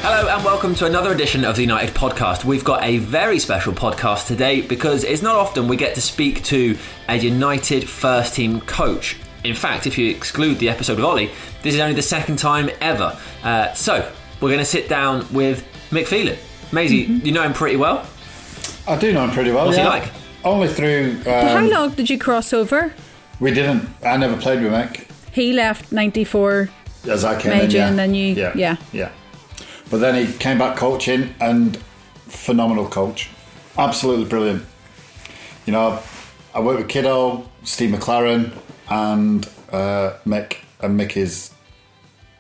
Hello and welcome to another edition of the United Podcast. We've got a very special podcast today because it's not often we get to speak to a United first team coach. In fact, if you exclude the episode with Ollie, this is only the second time ever. So we're going to sit down with Mick Phelan. Maisie, you know him pretty well? I do know him pretty well. What's he like? Only through... How long did you cross over? We didn't. I never played with Mick. He left 94 as I came Major, in, and then you... Yeah. But then he came back coaching, and phenomenal coach. Absolutely brilliant. You know, I worked with Kiddo, Steve McLaren, and Mick. And Mick is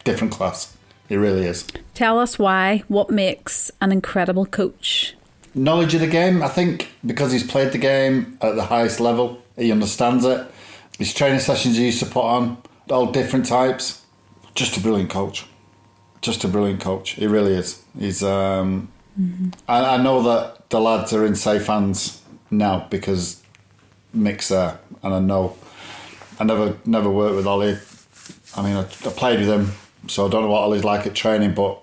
different class. He really is. Tell us why. What makes an incredible coach? Knowledge of the game, I think, because he's played the game at the highest level. He understands it. His training sessions he used to put on, all different types. Just a brilliant coach. Just a brilliant coach. He really is. He's. I know that the lads are in safe hands now because Mick's there, and I know. I never worked with Ollie. I mean, I played with him, so I don't know what Ollie's like at training. But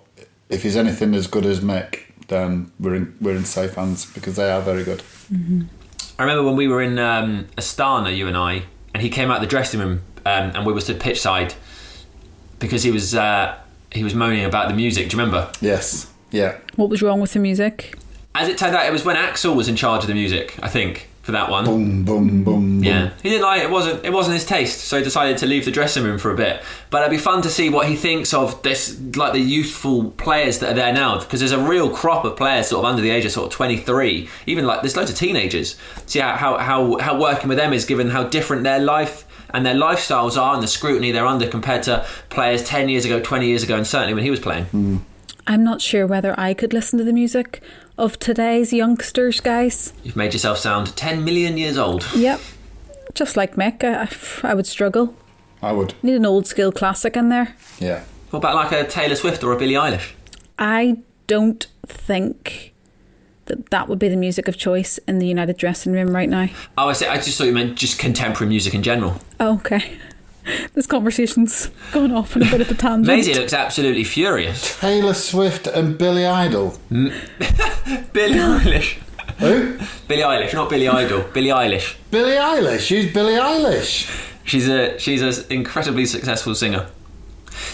if he's anything as good as Mick, then we're in safe hands because they are very good. Mm-hmm. I remember when we were in Astana, you and I, and he came out of the dressing room, and we were stood pitch side because he was moaning about the music. Do you remember? Yes. Yeah. What was wrong with the music? As it turned out, it was when Axel was in charge of the music, I think, for that one. Boom, boom, boom, yeah. boom. He didn't like it. It wasn't his taste, so he decided to leave the dressing room for a bit. But it'd be fun to see what he thinks of this, like the youthful players that are there now, because there's a real crop of players sort of under the age of sort of 23. Even like there's loads of teenagers. See how working with them is, given how different their life and their lifestyles are and the scrutiny they're under compared to players 10 years ago, 20 years ago, and certainly when he was playing. I'm not sure whether I could listen to the music of today's youngsters, guys. You've made yourself sound 10 million years old. Yep. Just like Mick, I would struggle. I would. Need an old school classic in there. Yeah. What about like a Taylor Swift or a Billie Eilish? I don't think that would be the music of choice in the United dressing room right now. Oh, I just thought you meant just contemporary music in general. Oh, okay. This conversation's gone off on a bit of a tangent. Maisie looks absolutely furious. Taylor Swift and Billy Idol. Billie Eilish. Who? Billie Eilish, not Billy Idol. Billie Eilish. Billie Eilish. Who's Billie Eilish? She's an incredibly successful singer.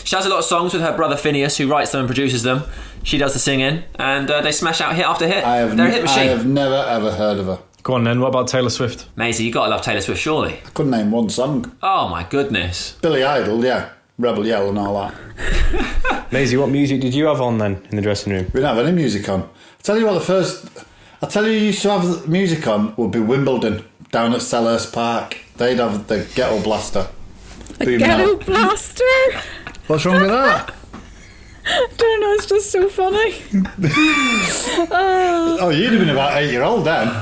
She has a lot of songs with her brother Phineas, who writes them and produces them. She does the singing, and they smash out hit after hit. They're a hit machine. I have never ever heard of her. Go on then, what about Taylor Swift? Maisie, you gotta love Taylor Swift, surely. I couldn't name one song. Oh my goodness. Billy Idol, yeah. Rebel Yell and all that. Maisie, what music did you have on then in the dressing room? We didn't have any music on. I tell you who used to have music on would be Wimbledon, down at Selhurst Park. They'd have the Ghetto Blaster. A Ghetto Blaster? What's wrong with that? I don't know, it's just so funny. Oh, you'd have been about 8-year-old then.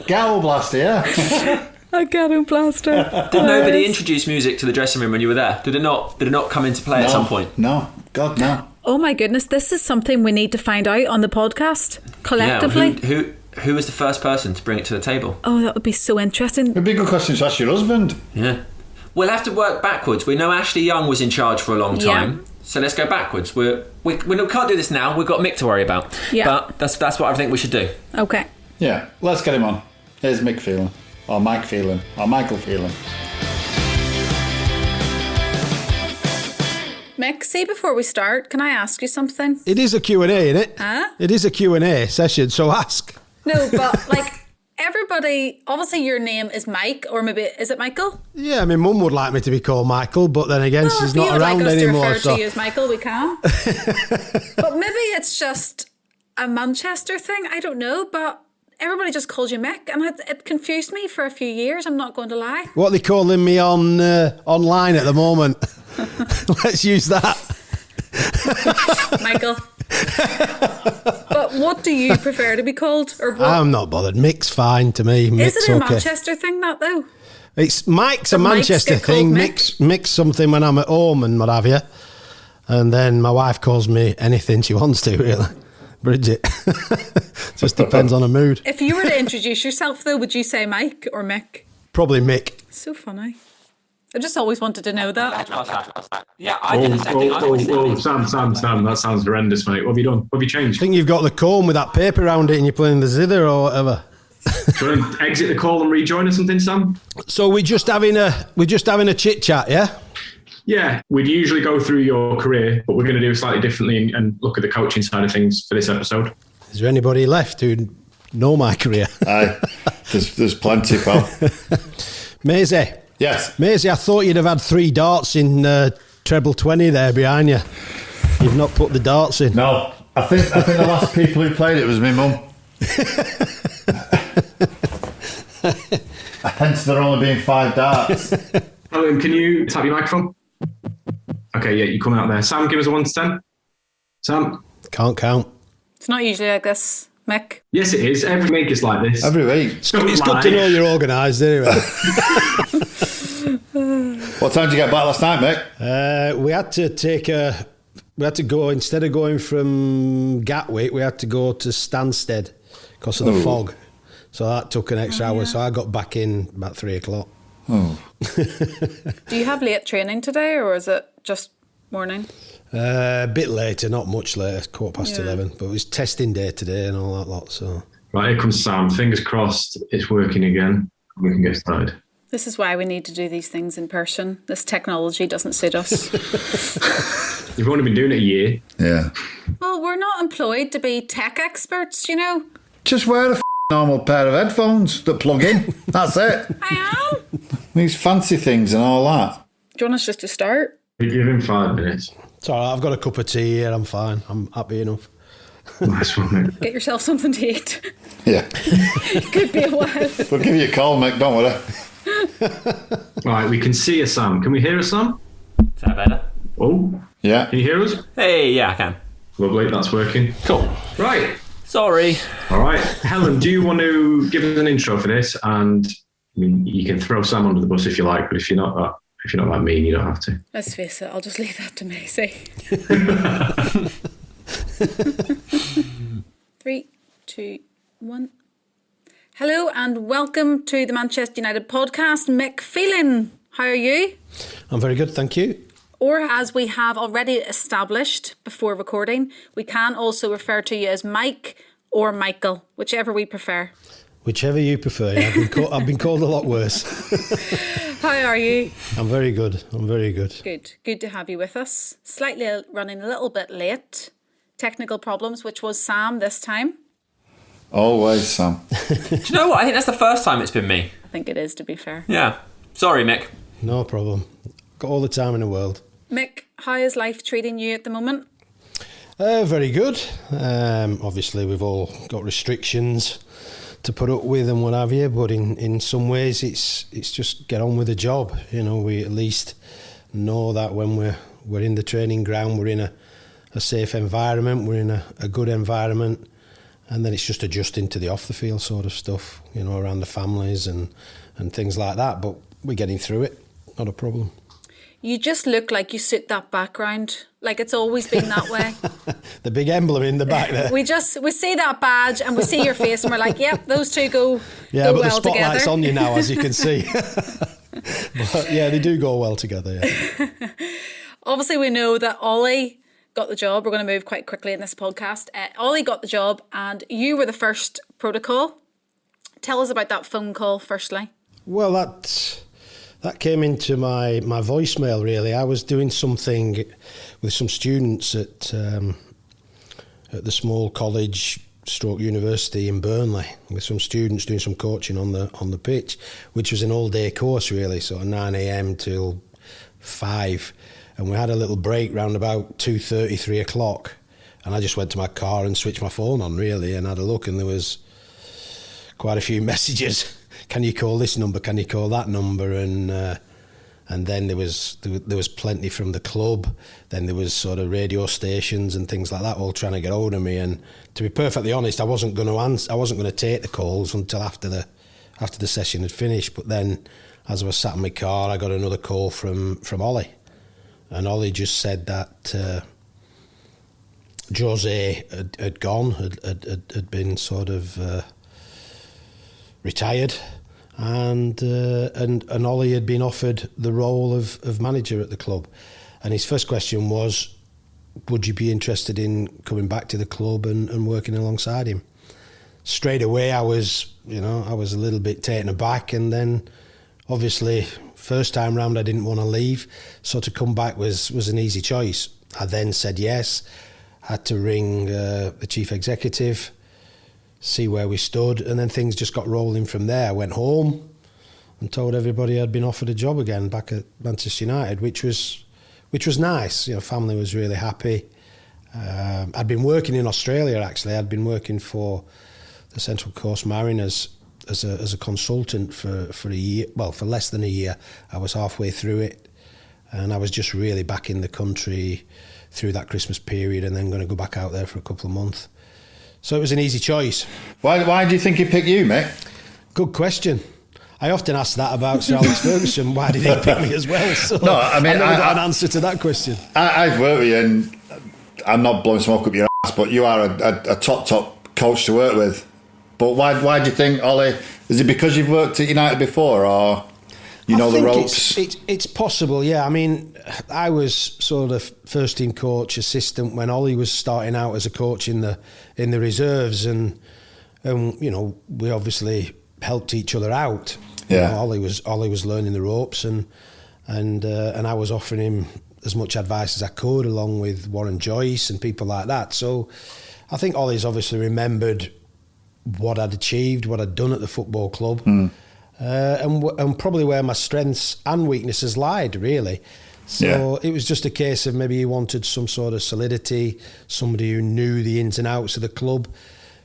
Ghetto Blaster, yeah. A Ghetto Blaster. Did nobody introduce music to the dressing room when you were there? Did it not come into play at some point? No. God, no. Oh my goodness, this is something we need to find out on the podcast collectively. Yeah, who was the first person to bring it to the table? Oh, that would be so interesting. It'd be a good question to ask your husband. Yeah. We'll have to work backwards. We know Ashley Young was in charge for a long time. Yeah. So let's go backwards. We can't do this now. We've got Mick to worry about. Yeah. But that's what I think we should do. Okay. Yeah, let's get him on. Here's Mick Phelan. Or Mike Phelan. Or Michael Phelan. Mick, see, before we start, can I ask you something? It is a Q&A, isn't it? Huh? It is a Q&A session, so ask. No, but like... Everybody, obviously your name is Mike, or maybe, is it Michael? Yeah, I mean, Mum would like me to be called Michael, but then again, she's not around anymore. If you would like us to refer so. to you as Michael, we can. But maybe it's just a Manchester thing, I don't know, but everybody just calls you Mick, and it confused me for a few years, I'm not going to lie. What are they calling me on online at the moment? Let's use that. Michael. But what do you prefer to be called? Or what? I'm not bothered. Mick's fine to me. Is Mick's it a okay. Manchester thing, that though? It's Mike's a Manchester thing. Mick's something when I'm at home and what have you. And then my wife calls me anything she wants to, really. Bridget. Just depends on her mood. If you were to introduce yourself though, would you say Mike or Mick? Probably Mick. So funny. I just always wanted to know that. Yeah, I did the same thing. I always think- Sam, that sounds horrendous, mate. What have you done? What have you I changed? think you've got the comb with that paper around it and you're playing the zither or whatever. Do you want to exit the call and rejoin or something, Sam? So we're just having a chit chat, yeah? Yeah, we'd usually go through your career, but we're going to do it slightly differently and look at the coaching side of things for this episode. Is there anybody left who know my career? Aye, there's plenty, pal. Maisie. Yes. Maisie, I thought you'd have had 3 darts in treble 20 there behind you. You've not put the darts in. No, I think the last people who played it was my mum. Hence there only being 5 darts. Helen, can you tap your microphone? Okay, yeah, you're coming out there. Sam, give us a 1 to 10. Sam? Can't count. It's not usually like this, Mick. Yes, it is. Every week is like this. Every week. It's good to know you're organised anyway. What time did you get back last night, Mick? We had to go, instead of going from Gatwick, we had to go to Stansted because of the fog. So that took an extra hour. So I got back in about 3 o'clock. Oh. Do you have late training today, or is it just morning? A bit later, not much later, 11:15. But it was testing day today and all that lot. So Right, here comes Sam. Fingers crossed it's working again. We can get started. This is why we need to do these things in person. This technology doesn't suit us. You've only been doing it a year. Yeah. Well, we're not employed to be tech experts, you know. Just wear a normal pair of headphones that plug in. That's it. I am. These fancy things and all that. Do you want us just to start? We give him 5 minutes. it's all right, I've got a cup of tea here, I'm fine. I'm happy enough. Nice one, mate. Get yourself something to eat. Yeah. It could be a while. We'll give you a call, Mick, don't worry. Right, we can see a Sam. Can we hear a Sam? Is that better? Oh, Yeah. can you hear us? Hey, yeah, I can. Lovely, that's working. Cool. Right. Sorry. All right. Helen, do you want to give us an intro for this? And I mean, you can throw Sam under the bus if you like, but if you're not that mean, you don't have to. Let's face it, I'll just leave that to Macy. 3, 2, 1. Hello and welcome to the Manchester United podcast. Mick Phelan, how are you? I'm very good, thank you. Or as we have already established before recording, we can also refer to you as Mike or Michael, whichever we prefer. Whichever you prefer. Yeah. I've been called a lot worse. How are you? I'm very good. Good to have you with us. Slightly running a little bit late. Technical problems, which was Sam this time. Always, Sam. Do you know what? I think that's the first time it's been me. I think it is, to be fair. Yeah. Sorry, Mick. No problem. Got all the time in the world. Mick, how is life treating you at the moment? Very good. Obviously, we've all got restrictions to put up with and what have you, but in some ways it's just get on with the job. You know, we at least know that when we're in the training ground, we're in a safe environment, we're in a good environment, and then it's just adjusting to the off the field sort of stuff, you know, around the families and things like that. But we're getting through it, not a problem. You just look like you suit that background. Like it's always been that way. The big emblem in the back there. We see that badge and we see your face and we're like, yep, those two go Yeah, but well the spotlight's together. on you now, as you can see. But yeah, they do go well together, yeah. Obviously, we know that Ollie got the job. We're going to move quite quickly in this podcast. Ollie got the job and you were the first protocol. Tell us about that phone call firstly. Well, that came into my voicemail, really. I was doing something with some students at the small college stroke university in Burnley, with some students doing some coaching on the pitch, which was an all-day course, really, sort of 9 a.m. till 5. And we had a little break round about 2:30, 3 o'clock. And I just went to my car and switched my phone on, really, and had a look, and there was quite a few messages. Can you call this number? Can you call that number? And then there was plenty from the club. Then there was sort of radio stations and things like that, all trying to get hold of me. And to be perfectly honest, I wasn't going to answer. I wasn't going to take the calls until after the session had finished. But then, as I was sat in my car, I got another call from Ollie, and Ollie just said that Jose had been sort of retired, and Ollie had been offered the role of manager at the club, and his first question was, would you be interested in coming back to the club and working alongside him? Straight away I was a little bit taken aback, and then obviously first time round I didn't want to leave, so to come back was an easy choice. I then said yes, had to ring the chief executive, see where we stood, and then things just got rolling from there. I went home and told everybody I'd been offered a job again back at Manchester United, which was nice. Family was really happy. I'd been working in Australia, actually. I'd been working for the Central Coast Mariners as a consultant for a year, well, for less than a year. I was halfway through it, and I was just really back in the country through that Christmas period, and then going to go back out there for a couple of months. So it was an easy choice. Why do you think he picked you, Mick? Good question. I often ask that about Sir Alex Ferguson. Why did he pick me as well? So No, I mean, I've never got an answer to that question. I've worked with you, and I'm not blowing smoke up your ass, but you are a top coach to work with. But why do you think, Ollie? Is it because you've worked at United before, or you know the ropes? It's possible, yeah. I mean, I was sort of first team coach, assistant when Ollie was starting out as a coach in the reserves, and we obviously helped each other out. Yeah. Ollie was learning the ropes, and I was offering him as much advice as I could, along with Warren Joyce and people like that. So I think Ollie's obviously remembered what I'd achieved, what I'd done at the football club, and probably where my strengths and weaknesses lied, really. So It was just a case of maybe he wanted some sort of solidity, somebody who knew the ins and outs of the club,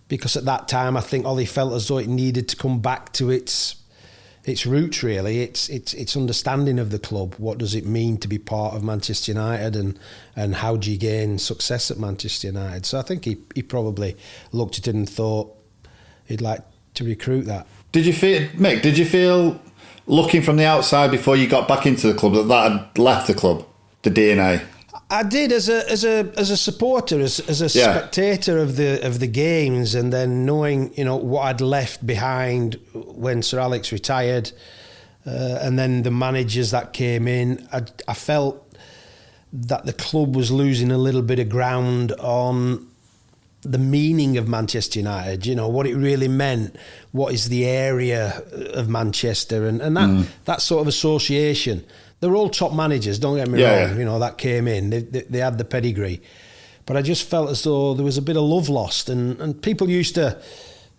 because at that time I think Ollie felt as though it needed to come back to its roots, really. It's understanding of the club. What does it mean to be part of Manchester United, and how do you gain success at Manchester United? So I think he probably looked at it and thought he'd like to recruit that. Did you feel looking from the outside before you got back into the club that had left the club, the DNA? I did as a supporter, as a spectator of the games, and then knowing what I'd left behind when Sir Alex retired, and then the managers that came in. I felt that the club was losing a little bit of ground on the meaning of Manchester United, what it really meant, what is the area of Manchester, and that sort of association. They're all top managers, don't get me wrong, that came in, they had the pedigree. But I just felt as though there was a bit of love lost, and people used to,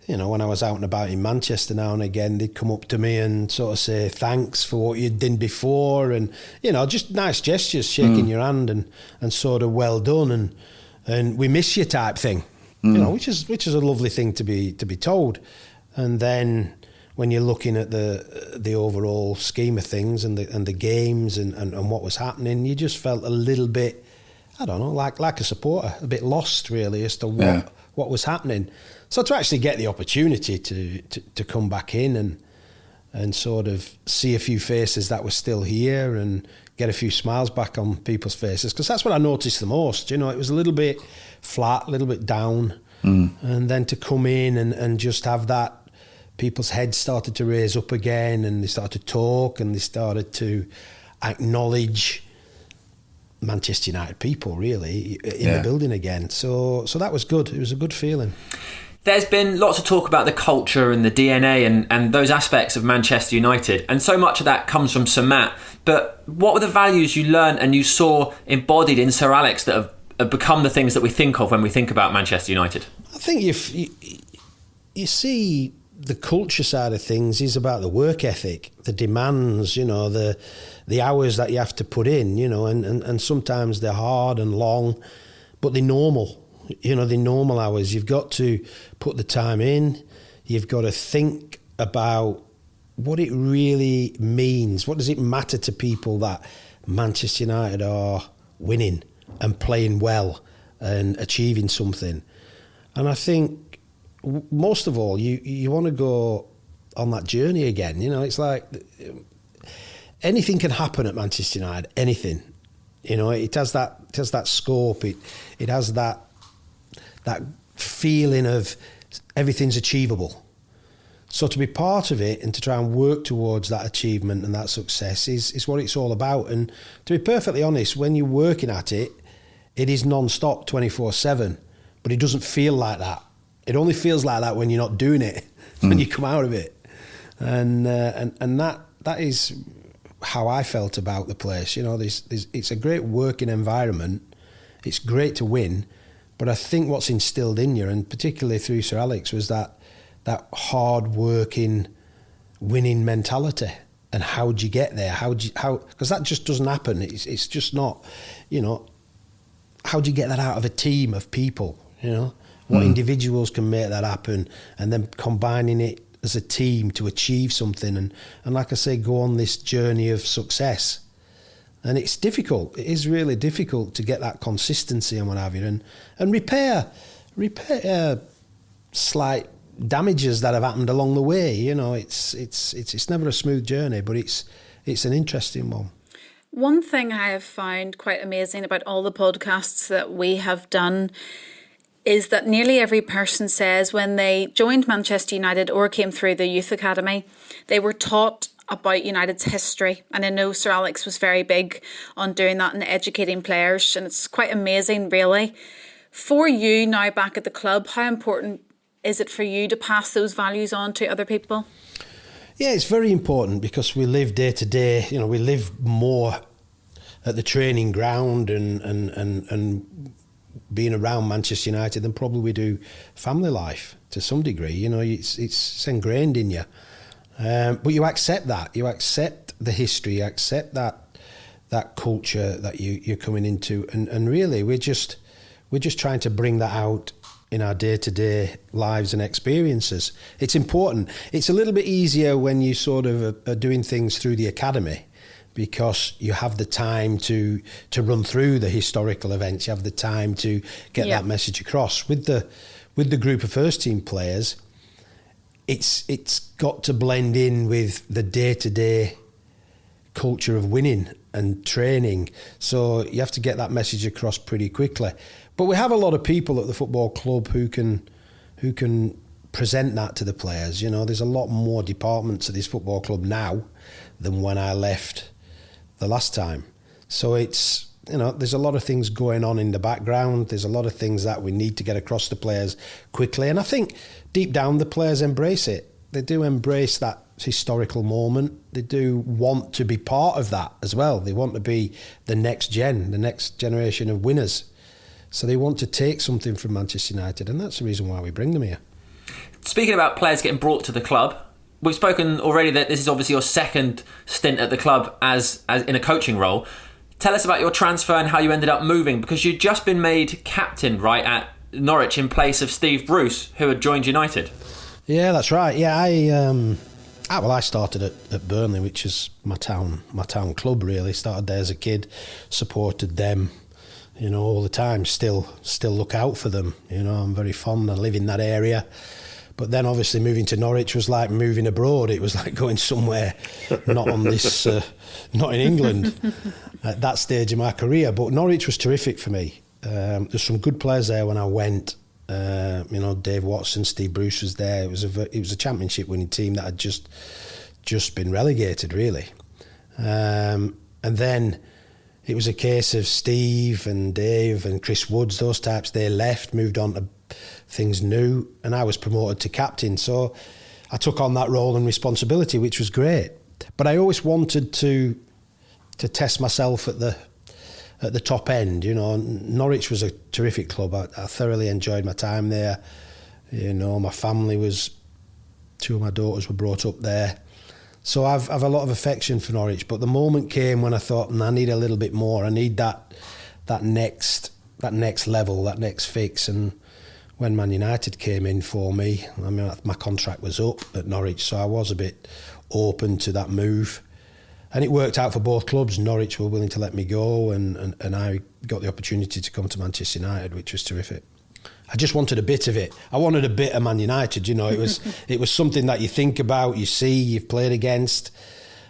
when I was out and about in Manchester now and again, they'd come up to me and sort of say thanks for what you'd done before, and, just nice gestures, shaking your hand and sort of well done, and we miss you type thing. Which is a lovely thing to be told. And then when you're looking at the overall scheme of things and the games and what was happening, you just felt a little bit, I don't know, like a supporter, a bit lost really as to what was happening. So to actually get the opportunity to come back in and sort of see a few faces that were still here and get a few smiles back on people's faces, because that's what I noticed the most. It was a little bit flat, a little bit down, and then to come in and just have that, people's heads started to raise up again, and they started to talk, and they started to acknowledge Manchester United people really in the building again. So that was good. It was a good feeling. There's been lots of talk about the culture and the DNA and those aspects of Manchester United, and so much of that comes from Sir Matt. But what were the values you learned and you saw embodied in Sir Alex that have become the things that we think of when we think about Manchester United? I think you see the culture side of things is about the work ethic, the demands, the hours that you have to put in, and sometimes they're hard and long, but they're normal. The normal hours. You've got to put the time in. You've got to think about what it really means. What does it matter to people that Manchester United are winning and playing well and achieving something? And I think most of all, you want to go on that journey again. It's like anything can happen at Manchester United. Anything. It has that scope. It has that feeling of everything's achievable. So to be part of it and to try and work towards that achievement and that success is what it's all about. And to be perfectly honest, when you're working at it, it is non-stop 24/7, but it doesn't feel like that. It only feels like that when you're not doing it, when you come out of it. And that is how I felt about the place. You know, it's a great working environment. It's great to win, but I think what's instilled in you, and particularly through Sir Alex, was that hard-working, winning mentality. And how do you get there? Because that just doesn't happen. It's just not, you know. How do you get that out of a team of people? You know, what individuals can make that happen, and then combining it as a team to achieve something, and like I say, go on this journey of success. And it's difficult. It is really difficult to get that consistency and what have you, and repair slight damages that have happened along the way. You know, it's never a smooth journey, but it's an interesting one. One thing I have found quite amazing about all the podcasts that we have done is that nearly every person says when they joined Manchester United or came through the youth academy, they were taught about United's history. And I know Sir Alex was very big on doing that and educating players, and it's quite amazing, really. For you now back at the club, how important is it for you to pass those values on to other people? Yeah, it's very important because we live day to day. You know, we live more at the training ground and being around Manchester United than probably we do family life to some degree. You know, it's ingrained in you. But you accept that. You accept the history. You accept that culture that you're coming into. And really, we're just trying to bring that out in our day-to-day lives and experiences. It's important. It's a little bit easier when you sort of are doing things through the academy, because you have the time to run through the historical events. You have the time to get that message across. With the group of first team players, it's got to blend in with the day-to-day culture of winning and training. So you have to get that message across pretty quickly. But we have a lot of people at the football club who can present that to the players. You know, there's a lot more departments at this football club now than when I left the last time. So it's, you know, there's a lot of things going on in the background. There's a lot of things that we need to get across to players quickly. And I think deep down the players embrace it. They do embrace that historical moment. They do want to be part of that as well. They want to be the next generation of winners. So they want to take something from Manchester United, and that's the reason why we bring them here. Speaking about players getting brought to the club, we've spoken already that this is obviously your second stint at the club as in a coaching role. Tell us about your transfer and how you ended up moving, because you'd just been made captain, right, at Norwich in place of Steve Bruce, who had joined United. Yeah, that's right. Yeah, I started at Burnley, which is my town club, really. Started there as a kid, supported them, you know, all the time. Still look out for them. You know, I'm very fond. I live in that area. But then obviously moving to Norwich was like moving abroad. It was like going somewhere not on this, not in England at that stage of my career. But Norwich was terrific for me. There's some good players there when I went. You know, Dave Watson, Steve Bruce was there. It was a championship winning team that had just been relegated, really. And then it was a case of Steve and Dave and Chris Woods, those types. They left, moved on to things new, and I was promoted to captain. So I took on that role and responsibility, which was great. But I always wanted to test myself at the top end. You know, Norwich was a terrific club. I thoroughly enjoyed my time there. You know, my family two of my daughters were brought up there. So I've a lot of affection for Norwich. But the moment came when I thought, I need a little bit more. I need that next level, that next fix. And when Man United came in for me, I mean, my contract was up at Norwich, so I was a bit open to that move. And it worked out for both clubs. Norwich were willing to let me go, and I got the opportunity to come to Manchester United, which was terrific. I just wanted a bit of it. I wanted a bit of Man United, you know. It was something that you think about, you see, you've played against.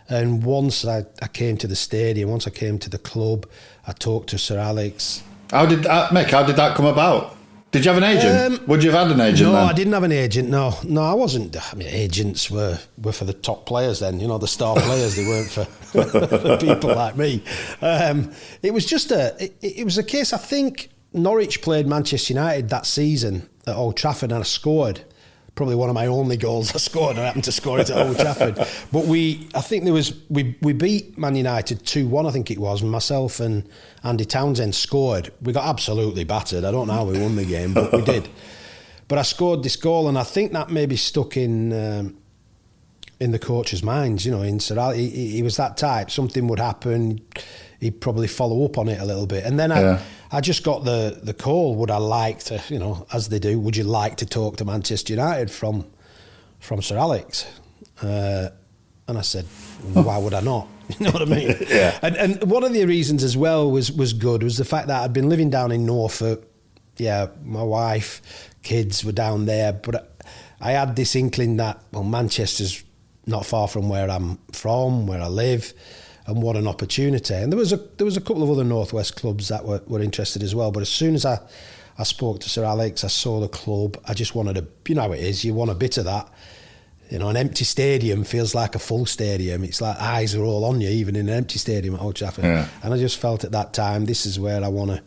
And once I came to the stadium, once I came to the club, I talked to Sir Alex. Mick, how did that come about? Did you have an agent? Would you have had an agent No, then? I didn't have an agent, no, I wasn't. I mean, agents were for the top players then, the star players. They weren't for people like me. It was just it was a case, I think Norwich played Manchester United that season at Old Trafford and I scored. Probably one of my only goals I scored. I happened to score it at Old Trafford. But we beat Man United 2-1, I think it was. Myself and Andy Townsend scored. We got absolutely battered. I don't know how we won the game, but we did. But I scored this goal, and I think that maybe stuck in the coach's minds. In Sir Ali, he was that type. Something would happen, he'd probably follow up on it a little bit. And then I just got the call. Would I like to, as they do, would you like to talk to Manchester United from Sir Alex? And I said, why would I not? You know what I mean? Yeah. And one of the reasons as well was the fact that I'd been living down in Norfolk. Yeah, my wife, kids were down there, but I had this inkling that, Manchester's not far from where I'm from, where I live, and what an opportunity. And there was a couple of other Northwest clubs that were interested as well. But as soon as I spoke to Sir Alex, I saw the club, I just wanted how it is, you want a bit of that. An empty stadium feels like a full stadium. It's like eyes are all on you, even in an empty stadium at Old Trafford. Yeah. And I just felt at that time, this is where I want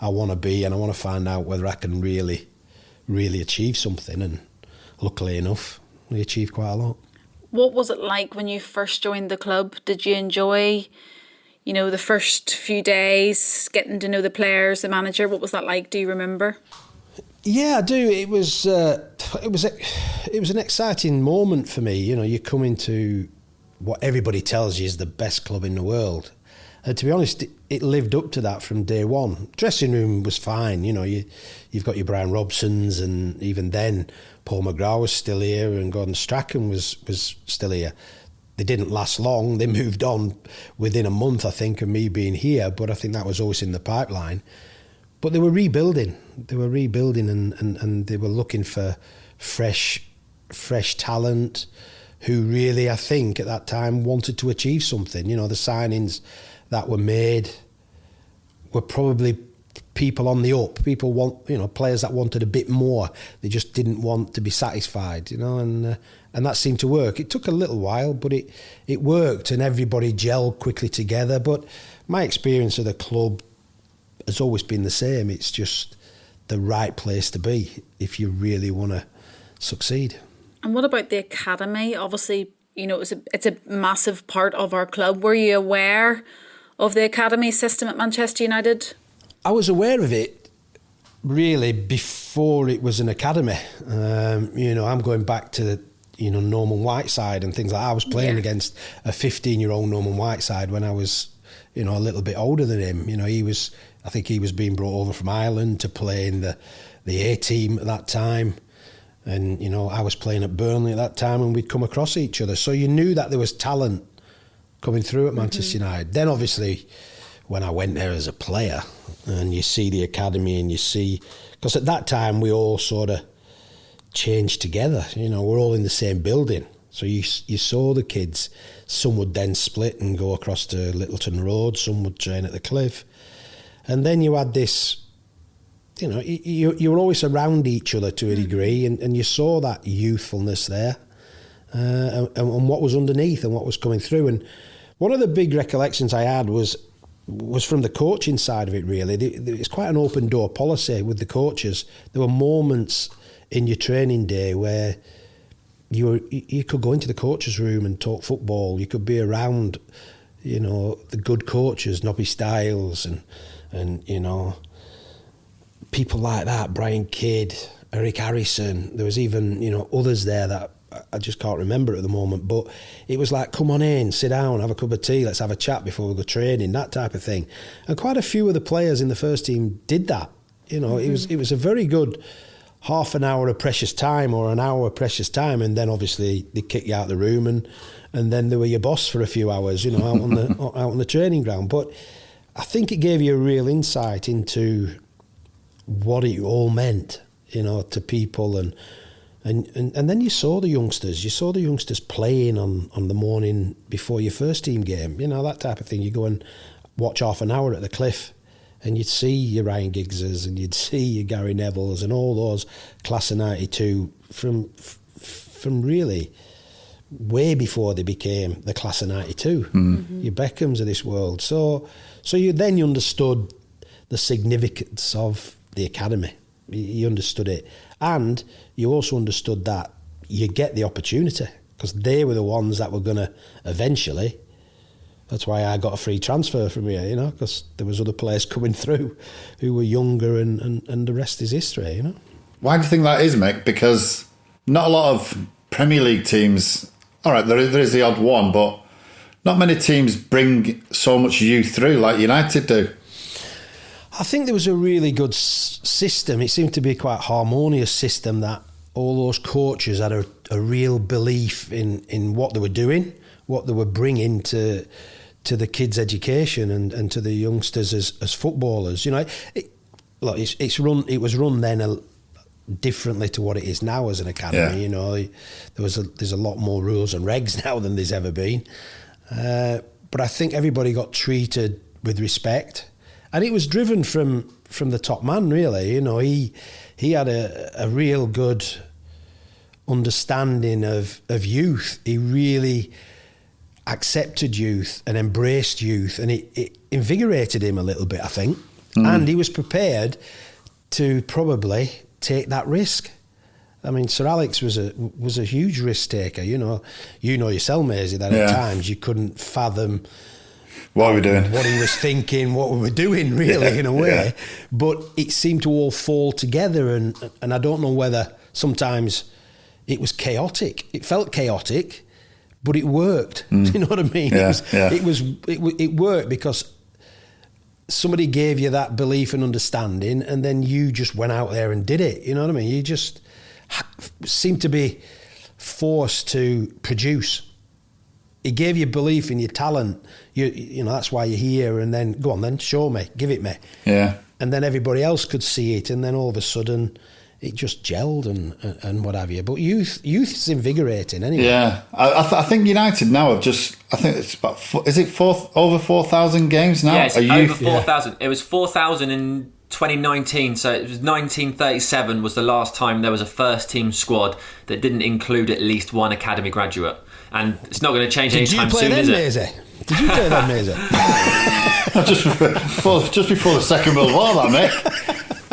to be, and I want to find out whether I can really, really achieve something. And luckily enough, we achieved quite a lot. What was it like when you first joined the club? Did you enjoy, the first few days, getting to know the players, the manager? What was that like? Do you remember? Yeah, I do. It was an exciting moment for me. You come into what everybody tells you is the best club in the world. And to be honest, it lived up to that from day one. Dressing room was fine. You've got your Brian Robsons, and even then, Paul McGrath was still here, and Gordon Strachan was still here. They didn't last long. They moved on within a month, I think, of me being here. But I think that was always in the pipeline. But they were rebuilding. And they were looking for fresh talent who really, I think, at that time wanted to achieve something. The signings that were made were probably people on the up. People players that wanted a bit more. They just didn't want to be satisfied, and that seemed to work. It took a little while, but it worked, and everybody gelled quickly together. But my experience of the club has always been the same. It's just the right place to be if you really want to succeed. And what about the academy? Obviously, it's a massive part of our club. Were you aware of the academy system at Manchester United? I was aware of it really before it was an academy. I'm going back to Norman Whiteside and things like that. I was playing against a 15-year-old Norman Whiteside when I was a little bit older than him. I think he was being brought over from Ireland to play in the A team at that time. And, I was playing at Burnley at that time, and we'd come across each other. So you knew that there was talent coming through at Manchester United. Then obviously, when I went there as a player, and you see the academy and you see... Because at that time, we all sort of changed together. We're all in the same building. So you saw the kids. Some would then split and go across to Littleton Road. Some would train at the Cliff. And then you had this, you were always around each other to a degree, and you saw that youthfulness there, and what was underneath and what was coming through. And one of the big recollections I had was from the coaching side of it, really. It's quite an open door policy with the coaches. There were moments in your training day where you could go into the coach's room and talk football. You could be around, the good coaches, Nobby Stiles and people like that, Brian Kidd, Eric Harrison. There was even, others there that I just can't remember at the moment. But it was like, come on in, sit down, have a cup of tea, let's have a chat before we go training, that type of thing. And quite a few of the players in the first team did that. It was a very good half an hour of precious time or an hour of precious time, and then obviously they kick you out of the room, and then they were your boss for a few hours, out on the training ground. But I think it gave you a real insight into what it all meant, to people, and then you saw the youngsters playing on the morning before your first team game, that type of thing. You go and watch half an hour at the Cliff, And you'd see your Ryan Giggses and you'd see your Gary Nevilles and all those class of 92 from really way before they became the class of 92. Your Beckhams of this world. So you understood the significance of the academy. You understood it. And you also understood that you get the opportunity because they were the ones that were going to eventually. That's why I got a free transfer from here, you know, because there was other players coming through who were younger and the rest is history, you know. Why do you think that is, Mick? Because not a lot of Premier League teams, all right, there is the odd one, but not many teams bring so much youth through like United do. I think there was a really good system. It seemed to be quite a harmonious system that all those coaches had a real belief in what they were doing, what they were bringing to the kids' education and to the youngsters as footballers. You know, it was run then differently to what it is now as an academy. Yeah. You know, there's a lot more rules and regs now than there's ever been. But I think everybody got treated with respect, and it was driven from the top man. Really, you know, he had a real good understanding of youth. He really accepted youth and embraced youth, and it invigorated him a little bit, I think. And he was prepared to probably take that risk. I mean, Sir Alex was a huge risk taker. You know yourself, Maisie, that at times you couldn't fathom what are we doing, what he was thinking, what we were doing, really, in a way. Yeah. But it seemed to all fall together, and I don't know whether sometimes it was chaotic. It felt chaotic, but it worked. You know what I mean? Yeah, it worked because somebody gave you that belief and understanding, and then you just went out there and did it. You know what I mean? You just seemed to be forced to produce. It gave you belief in your talent. You know, that's why you're here. And then go on, then show me, give it me. Yeah. And then everybody else could see it, and then all of a sudden it just gelled and what have you. But youth is invigorating anyway. Yeah, I think United now have just, I think it's about, over 4,000 games now? Yeah, it's over 4,000. Yeah. It was 4,000 in 2019, so it was 1937 was the last time there was a first team squad that didn't include at least one academy graduate. And it's not going to change anytime soon, is it? Did you play them, Maisie? just before the Second World War, that, mate.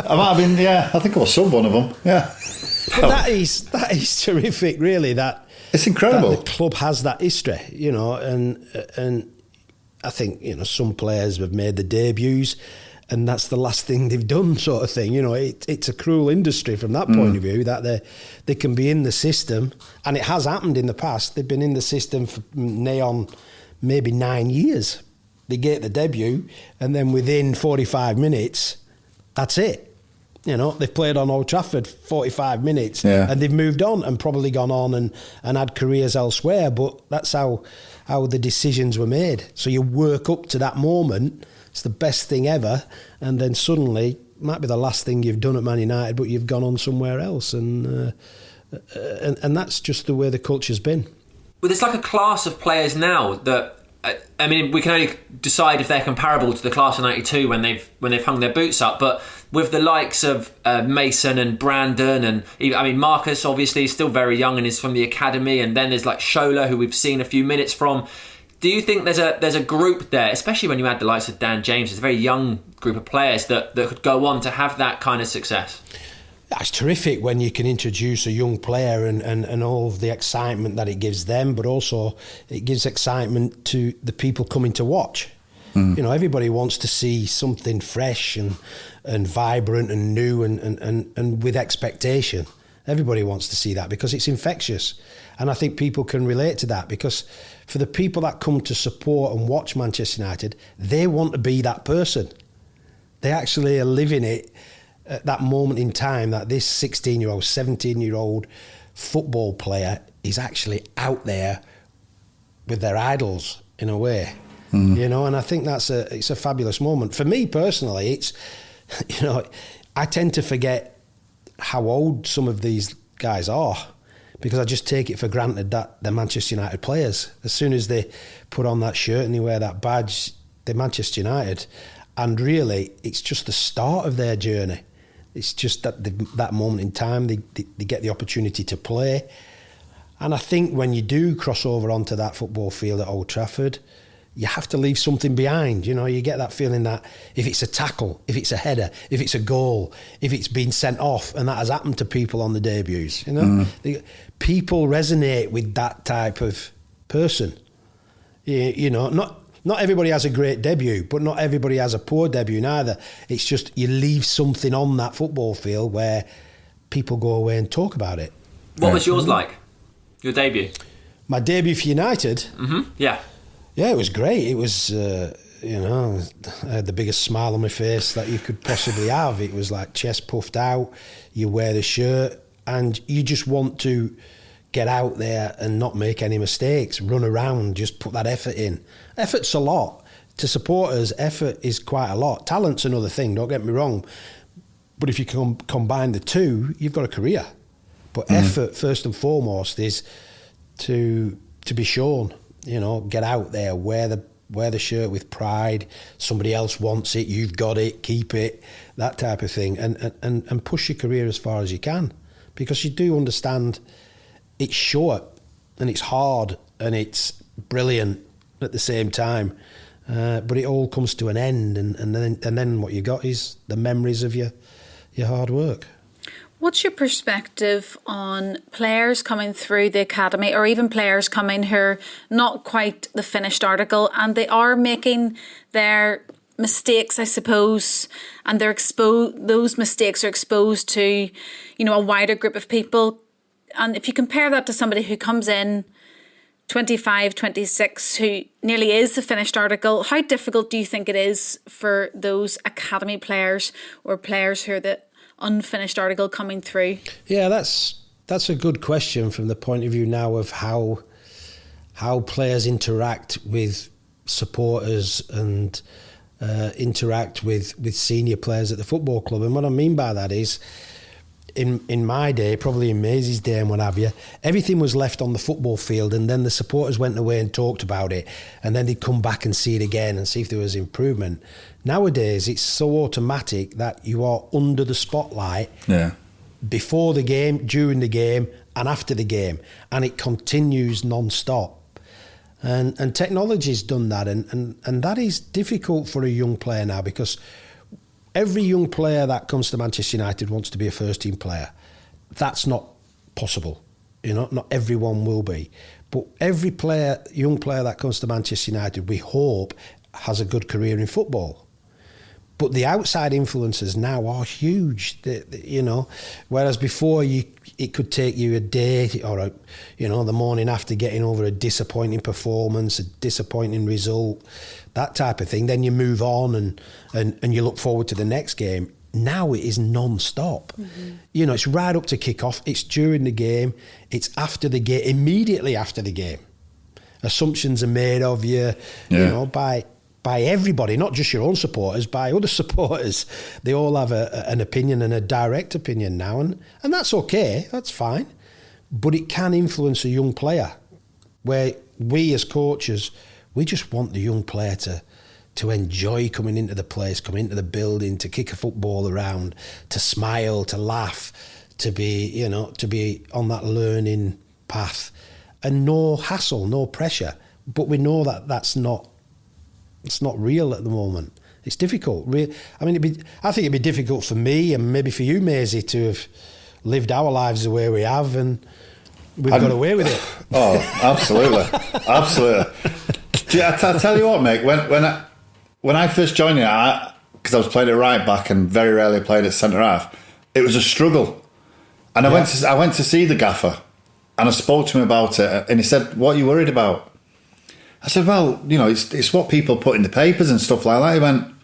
I might have been, I think I was sub one of them, yeah. But that is terrific, really, that it's incredible. That the club has that history, you know, and I think, you know, some players have made the debuts and that's the last thing they've done, sort of thing. You know, it's a cruel industry from that point of view, that they can be in the system, and it has happened in the past. They've been in the system for near maybe 9 years. They get the debut, and then within 45 minutes, that's it. You know, they've played on Old Trafford 45 minutes and they've moved on and probably gone on and had careers elsewhere. But that's how the decisions were made. So you work up to that moment. It's the best thing ever. And then suddenly, it might be the last thing you've done at Man United, but you've gone on somewhere else. And that's just the way the culture's been. Well, there's like a class of players now that, I mean, we can only decide if they're comparable to the class of '92 when they've hung their boots up. But with the likes of Mason and Brandon, and I mean Marcus, obviously is still very young and is from the academy, and then there's like Shola, who we've seen a few minutes from. Do you think there's a group there, especially when you add the likes of Dan James, it's a very young group of players that could go on to have that kind of success? That's terrific when you can introduce a young player and all of the excitement that it gives them, but also it gives excitement to the people coming to watch. You know, everybody wants to see something fresh and vibrant and new and with expectation. Everybody wants to see that because it's infectious. And I think people can relate to that because for the people that come to support and watch Manchester United, they want to be that person. They actually are living it at that moment in time that this 16-year-old, 17-year-old football player is actually out there with their idols in a way. You know, and I think it's a fabulous moment. For me personally, it's, you know, I tend to forget how old some of these guys are because I just take it for granted that they're Manchester United players. As soon as they put on that shirt and they wear that badge, they're Manchester United. And really, it's just the start of their journey. It's just that moment in time, they get the opportunity to play. And I think when you do cross over onto that football field at Old Trafford, you have to leave something behind. You know, you get that feeling that if it's a tackle, if it's a header, if it's a goal, if it's been sent off, and that has happened to people on the debuts, you know, people resonate with that type of person. You know, not everybody has a great debut, but not everybody has a poor debut neither. It's just you leave something on that football field where people go away and talk about it. What was yours like? Your debut? My debut for United? Yeah. Yeah, it was great. It was, I had the biggest smile on my face that you could possibly have. It was like chest puffed out, you wear the shirt, and you just want to get out there and not make any mistakes, run around, just put that effort in. Effort's a lot. To supporters, effort is quite a lot. Talent's another thing, don't get me wrong. But if you can combine the two, you've got a career. But effort, first and foremost, is to be shown. You know, get out there, wear the shirt with pride. Somebody else wants it, you've got it, keep it, that type of thing, and push your career as far as you can, because you do understand it's short and it's hard and it's brilliant at the same time, but it all comes to an end, and then what you got is the memories of your hard work. What's your perspective on players coming through the academy, or even players coming who are not quite the finished article, and they are making their mistakes, I suppose, and those mistakes are exposed to, you know, a wider group of people? And if you compare that to somebody who comes in 25, 26, who nearly is the finished article, how difficult do you think it is for those academy players or players who are the unfinished article coming through? Yeah, that's a good question from the point of view now of how players interact with supporters and interact with senior players at the football club. And what I mean by that is, in my day, probably in Maisie's day and what have you, everything was left on the football field, and then the supporters went away and talked about it, and then they'd come back and see it again and see if there was improvement. Nowadays, it's so automatic that you are under the spotlight before the game, during the game, and after the game, and it continues non-stop. And technology's done that, and that is difficult for a young player now, because every young player that comes to Manchester United wants to be a first-team player. That's not possible. You know, not everyone will be. But every young player that comes to Manchester United, we hope, has a good career in football. But the outside influences now are huge, you know. Whereas before, it could take you a day or the morning after getting over a disappointing performance, a disappointing result, that type of thing. Then you move on and you look forward to the next game. Now it is non-stop. You know, it's right up to kick-off. It's during the game. It's after the game, immediately after the game. Assumptions are made of you, you know, by everybody, not just your own supporters, by other supporters. They all have an opinion, and a direct opinion now, and that's okay, that's fine. But it can influence a young player, where we as coaches, we just want the young player to enjoy coming into the place, coming into the building, to kick a football around, to smile, to laugh, to be on that learning path, and no hassle, no pressure. But we know that it's not real at the moment. It's difficult. I mean, I think it'd be difficult for me and maybe for you, Maisie, to have lived our lives the way we have, and we've got away with it. Oh, absolutely, absolutely. I tell you what, mate. When I first joined it, because I was playing at right back and very rarely played at centre half, it was a struggle. And I went to see the gaffer, and I spoke to him about it, and he said, "What are you worried about?" I said, well, you know, it's what people put in the papers and stuff like that. He went,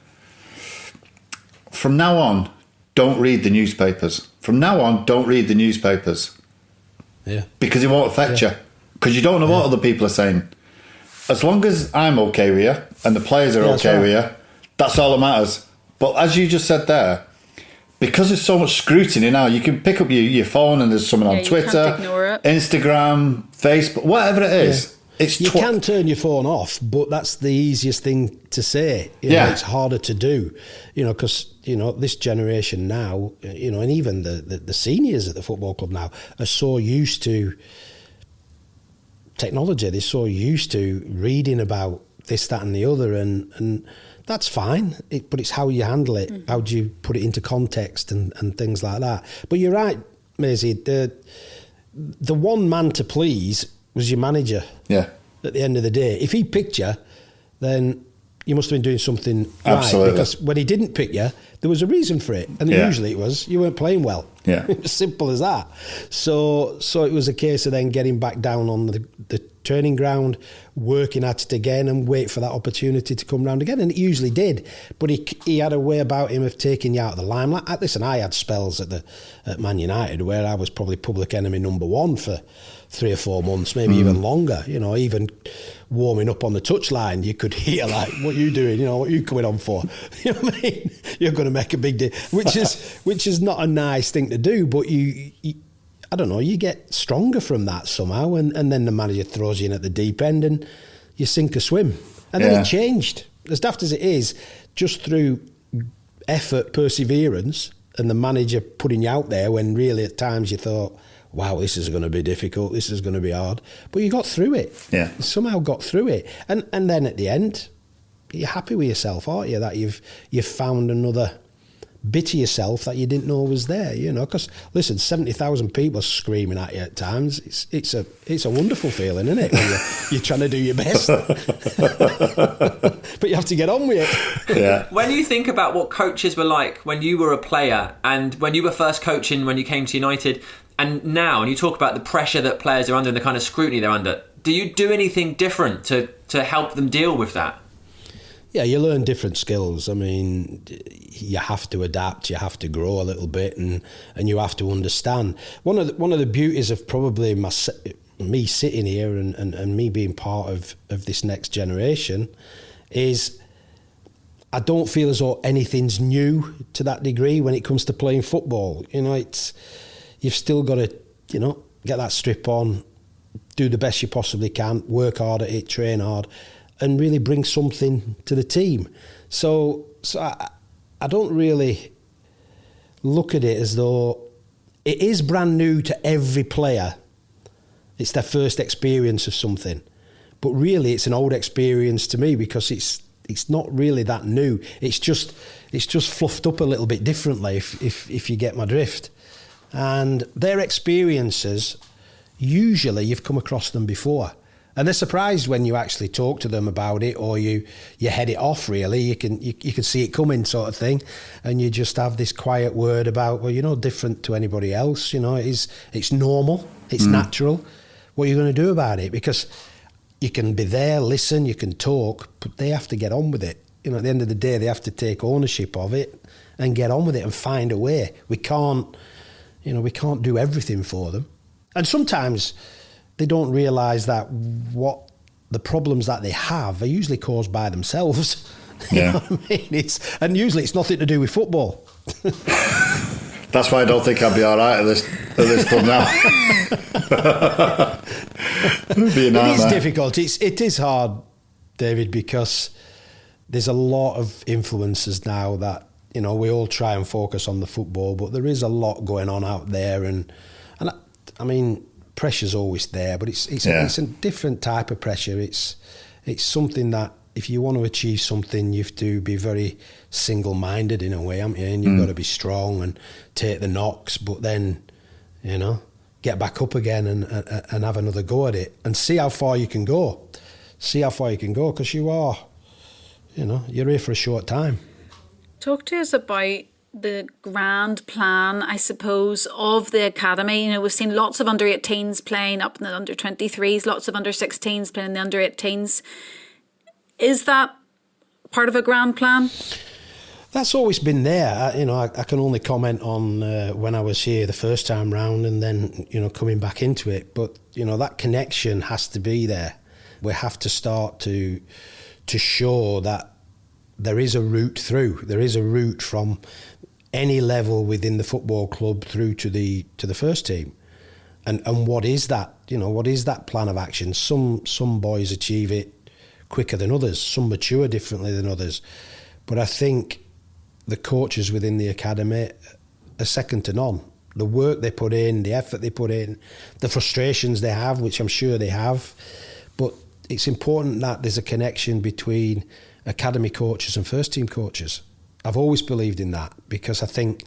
from now on, don't read the newspapers. From now on, don't read the newspapers. Yeah. Because it won't affect you. Because you don't know what other people are saying. As long as I'm okay with you and the players are okay with you, that's all that matters. But as you just said there, because there's so much scrutiny now, you can pick up your phone and there's something on Twitter, Instagram, Facebook, whatever it is. You can turn your phone off, but that's the easiest thing to say. You know, it's harder to do, because, this generation now, and even the seniors at the football club now are so used to technology. They're so used to reading about this, that and the other, and that's fine. But it's how you handle it. How do you put it into context and things like that? But you're right, Maisie, the one man to please was your manager. Yeah. At the end of the day, if he picked you, then you must have been doing something Absolutely. right. Because when he didn't pick you, there was a reason for it, and usually it was you weren't playing well. Yeah. It was simple as that. So it was a case of then getting back down on the training ground, working at it again, and wait for that opportunity to come round again. And it usually did. But he had a way about him of taking you out of the limelight. Listen, I had spells at Man United where I was probably public enemy number one for 3 or 4 months, maybe even longer. Even warming up on the touchline, you could hear like, "What are you doing? What are you coming on for?" You know what I mean? You're going to make a big deal, which is not a nice thing to do. But you I don't know, you get stronger from that somehow, and then the manager throws you in at the deep end, and you sink or swim. And then it changed, as daft as it is, just through effort, perseverance, and the manager putting you out there when really at times you thought, wow, this is going to be difficult, this is going to be hard. But you got through it. Yeah. You somehow got through it. And then at the end, you're happy with yourself, aren't you, that you've found another bit of yourself that you didn't know was there, because listen, 70,000 people screaming at you at times. It's a wonderful feeling, isn't it, when you're trying to do your best. But you have to get on with it. Yeah. When you think about what coaches were like when you were a player and when you were first coaching when you came to United, and now, and you talk about the pressure that players are under and the kind of scrutiny they're under, do you do anything different to help them deal with that? Yeah, you learn different skills. I mean, you have to adapt, you have to grow a little bit, and you have to understand. One of the beauties of probably me sitting here and me being part of this next generation is I don't feel as though anything's new to that degree when it comes to playing football. You've still got to, get that strip on, do the best you possibly can, work hard at it, train hard, and really bring something to the team. So I don't really look at it as though it is brand new to every player. It's their first experience of something. But really it's an old experience to me because it's not really that new. It's just fluffed up a little bit differently if you get my drift. And their experiences, usually you've come across them before. And they're surprised when you actually talk to them about it, or you head it off. Really, you can see it coming, sort of thing, and you just have this quiet word about, well, you're no different to anybody else. It's normal, it's natural. What are you going to do about it? Because you can be there, listen, you can talk, but they have to get on with it. At the end of the day, they have to take ownership of it and get on with it and find a way. We can't do everything for them, and sometimes they don't realise that what the problems that they have are usually caused by themselves. You know what I mean? And usually it's nothing to do with football. That's why I don't think I'll be all right at this club now. It is difficult. It is hard, David, because there's a lot of influences now that, we all try and focus on the football, but there is a lot going on out there, and I mean, pressure's always there, but it's a different type of pressure. It's something that if you want to achieve something, you have to be very single-minded in a way, haven't you? And you've got to be strong and take the knocks, but then, get back up again and have another go at it and see how far you can go. See how far you can go, because you are, you're here for a short time. Talk to us about the grand plan, I suppose, of the academy. We've seen lots of under-18s playing up in the under-23s, lots of under-16s playing in the under-18s. Is that part of a grand plan? That's always been there. I can only comment on when I was here the first time round and then, coming back into it. But, that connection has to be there. We have to start to show that there is a route through. There is a route from any level within the football club through to the first team. And what is that? What is that plan of action? Some boys achieve it quicker than others. Some mature differently than others. But I think the coaches within the academy are second to none. The work they put in, the effort they put in, the frustrations they have, which I'm sure they have. But it's important that there's a connection between academy coaches and first team coaches. I've always believed in that, because I think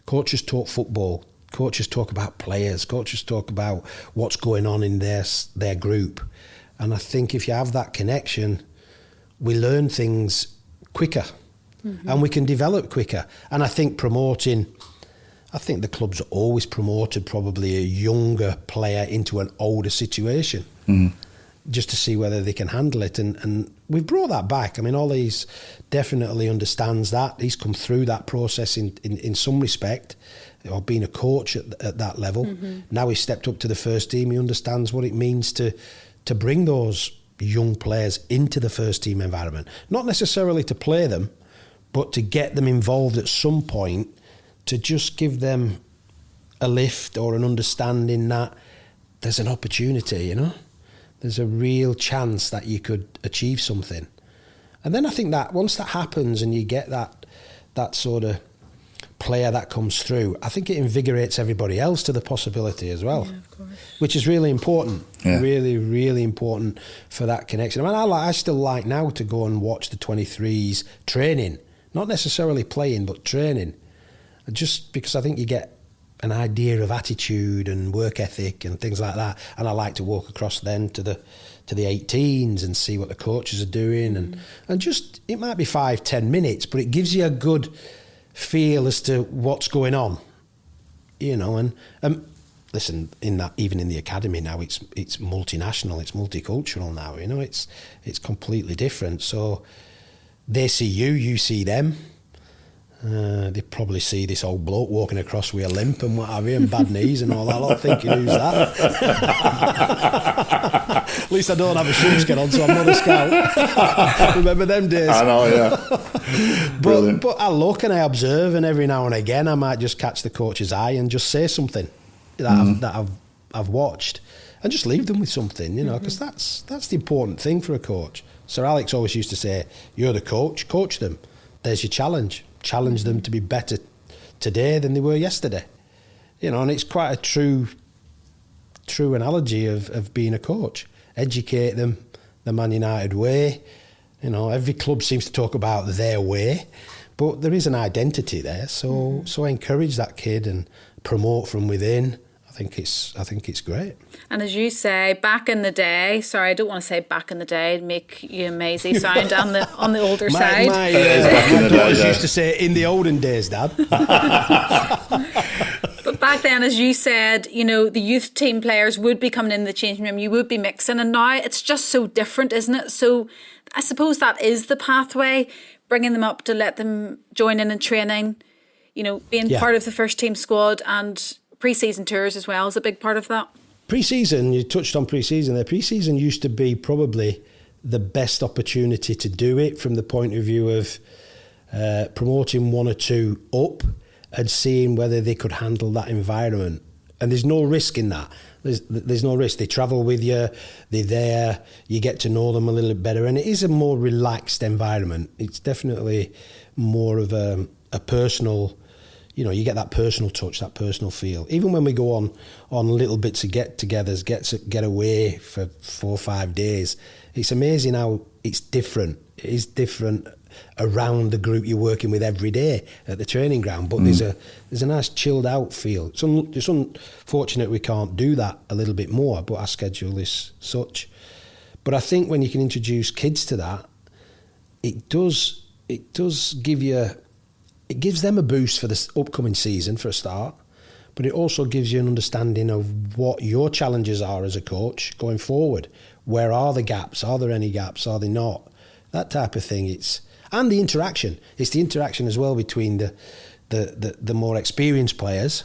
coaches talk football, coaches talk about players, coaches talk about what's going on in their group. And I think if you have that connection, we learn things quicker and we can develop quicker. And I think the clubs always promoted probably a younger player into an older situation just to see whether they can handle it. And we've brought that back. I mean, Ollie's definitely understands that. He's come through that process in some respect, or being a coach at that level. Now he's stepped up to the first team. He understands what it means to bring those young players into the first team environment. Not necessarily to play them, but to get them involved at some point, to just give them a lift or an understanding that there's an opportunity, There's a real chance that you could achieve something. And then I think that once that happens and you get that sort of player that comes through, I think it invigorates everybody else to the possibility as well, of course. Which is really important, really, really important for that connection. I mean, I still like now to go and watch the 23s training, not necessarily playing, but training, just because I think you get an idea of attitude and work ethic and things like that. And I like to walk across then to the 18s and see what the coaches are doing, and just, it might be 5-10 minutes, but it gives you a good feel as to what's going on, and listen, even in the academy now, it's multinational, it's multicultural now, it's completely different. So they see you see them. They probably see this old bloke walking across with a limp and what have you, and bad knees and all that lot, thinking, who's that? At least I don't have a sheepskin on, so I'm not a scout. Remember them days? I know, yeah. But I look and I observe, and every now and again I might just catch the coach's eye and just say something that I've watched, and just leave them with something, because that's the important thing for a coach. Sir Alex always used to say, you're the coach them. There's your challenge. Challenge them to be better today than they were yesterday. And it's quite a true analogy of being a coach. Educate them the Man United way. Every club seems to talk about their way, but there is an identity there. So encourage that kid and promote from within. I think it's great. And as you say, back in the day, sorry, I don't want to say back in the day, it'd make you and Maisie sound on the older side. My daughters used to say, in the olden days, Dad. But back then, as you said, the youth team players would be coming in the changing room, you would be mixing, and now it's just so different, isn't it? So I suppose that is the pathway, bringing them up to let them join in training, being part of the first team squad, and pre-season tours as well is a big part of that. Pre-season, you touched on pre-season there. Pre-season used to be probably the best opportunity to do it from the point of view of promoting one or two up and seeing whether they could handle that environment. And there's no risk in that. There's no risk. They travel with you, they're there, you get to know them a little bit better, and it is a more relaxed environment. It's definitely more of a personal, you get that personal touch, that personal feel. Even when we go on little bits of get-togethers, get away for 4 or 5 days, it's amazing how it's different. It is different around the group you're working with every day at the training ground, but there's a nice chilled out feel. It's unfortunate we can't do that a little bit more, but our schedule is such. But I think when you can introduce kids to that, it does give you. It gives them a boost for this upcoming season for a start, but it also gives you an understanding of what your challenges are as a coach going forward. Where are the gaps? Are there any gaps? Are they not? That type of thing. And the interaction. It's the interaction as well between the more experienced players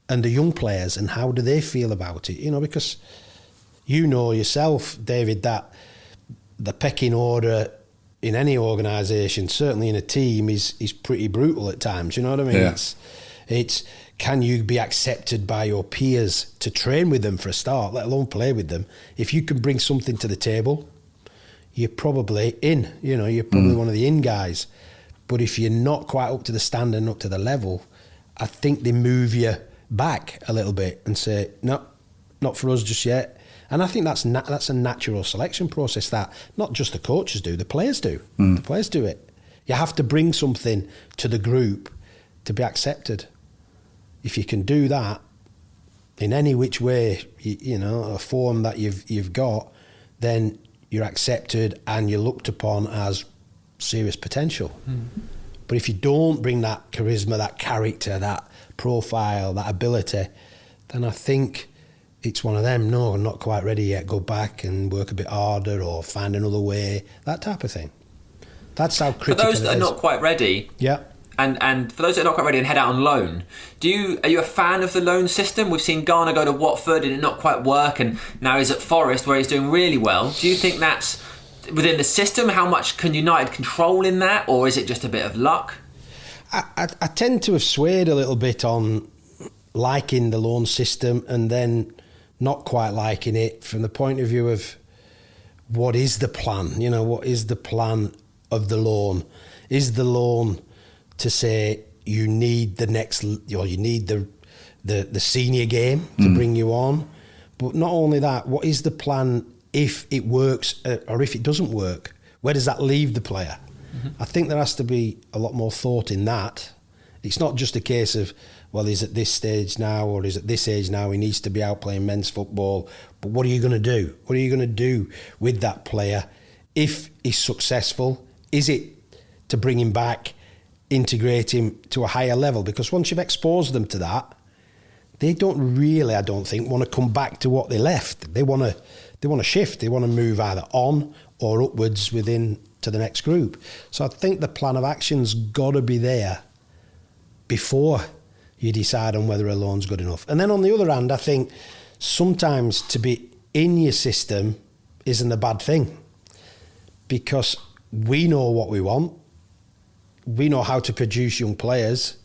and the young players, and how do they feel about it? Because yourself, David, that the pecking order in any organisation, certainly in a team, is pretty brutal at times. You know what I mean? Yeah. It's, can you be accepted by your peers to train with them for a start, let alone play with them? If you can bring something to the table, you're probably in. You're probably one of the in guys. But if you're not quite up to the standard and up to the level, I think they move you back a little bit and say, no, not for us just yet. And I think that's a natural selection process that not just the coaches do, the players do. The players do it. You have to bring something to the group to be accepted. If you can do that in any which way, a form that you've got, then you're accepted and you're looked upon as serious potential. But if you don't bring that charisma, that character, that profile, that ability, then I think it's one of them, no, I'm not quite ready yet, go back and work a bit harder or find another way, that type of thing. That's how critical it is. For those that are not quite ready, yeah, and for those that are not quite ready and head out on loan, are you a fan of the loan system? We've seen Garner go to Watford and it not quite work, and now he's at Forest where he's doing really well. Do you think that's within the system? How much can United control in that, or is it just a bit of luck? I tend to have swayed a little bit on liking the loan system and then not quite liking it from the point of view of what is the plan? What is the plan of the loan? Is the loan to say you need the next, or you need the senior game to bring you on? But not only that, what is the plan if it works or if it doesn't work? Where does that leave the player? I think there has to be a lot more thought in that. It's not just a case of, well, he's at this stage now or he's at this age now, he needs to be out playing men's football. But what are you going to do? What are you going to do with that player if he's successful? Is it to bring him back, integrate him to a higher level? Because once you've exposed them to that, they don't really, I don't think, want to come back to what they left. They want to shift. They want to move either on or upwards within to the next group. So I think the plan of action's got to be there before you decide on whether a loan's good enough. And then on the other hand, I think sometimes to be in your system isn't a bad thing, because we know what we want. We know how to produce young players.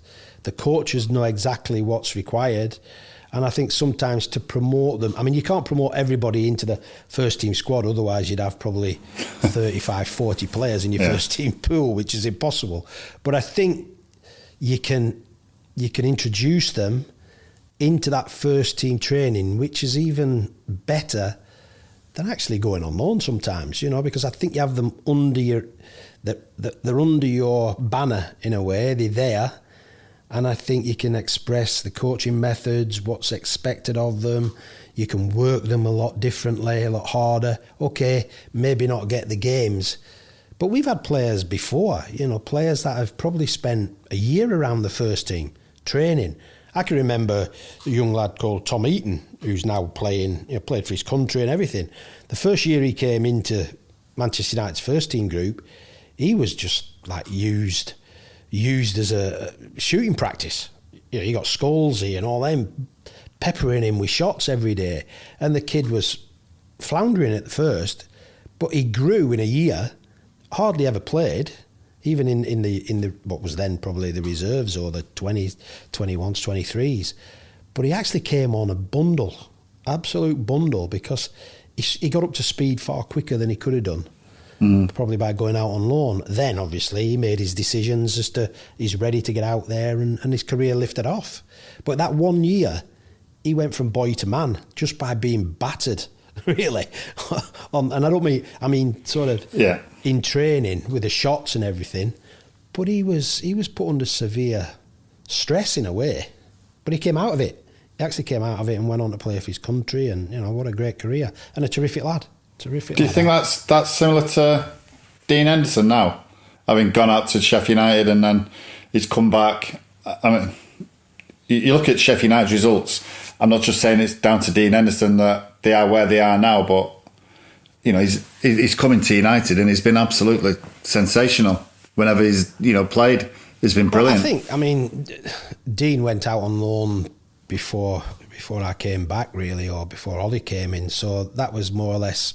The coaches know exactly what's required. And I think sometimes to promote them, I mean, you can't promote everybody into the first team squad, otherwise you'd have probably 35, 40 players in your first team pool, which is impossible. But I think you can introduce them into that first team training, which is even better than actually going on loan sometimes, because I think you have them under they're under your banner in a way, they're there. And I think you can express the coaching methods, what's expected of them. You can work them a lot differently, a lot harder. Okay, maybe not get the games. But we've had players before, players that have probably spent a year around the first team training. I can remember a young lad called Tom Eaton, who's now playing, played for his country and everything. The first year he came into Manchester United's first team group, he was just like used as a shooting practice. You got Scholesy and all them peppering him with shots every day, and the kid was floundering at the first, but he grew in a year. Hardly ever played, even in the what was then probably the reserves or the 20s, 21s, 23s. But he actually came on a bundle, absolute bundle, because he got up to speed far quicker than he could have done. Probably by going out on loan. Then, obviously, he made his decisions as to he's ready to get out there and his career lifted off. But that 1 year, he went from boy to man just by being battered, really. And I mean sort of in training with the shots and everything. But he was put under severe stress in a way. But he came out of it. He actually came out of it and went on to play for his country, and what a great career. And a terrific lad. Do you think that's similar to Dean Henderson now, having gone out to Sheffield United and then he's come back? I mean, you look at Sheffield United's results. I'm not just saying it's down to Dean Henderson that they are where they are now, but he's coming to United and he's been absolutely sensational whenever he's played. He's been brilliant. Dean went out on loan before I came back, really, or before Ollie came in, so that was more or less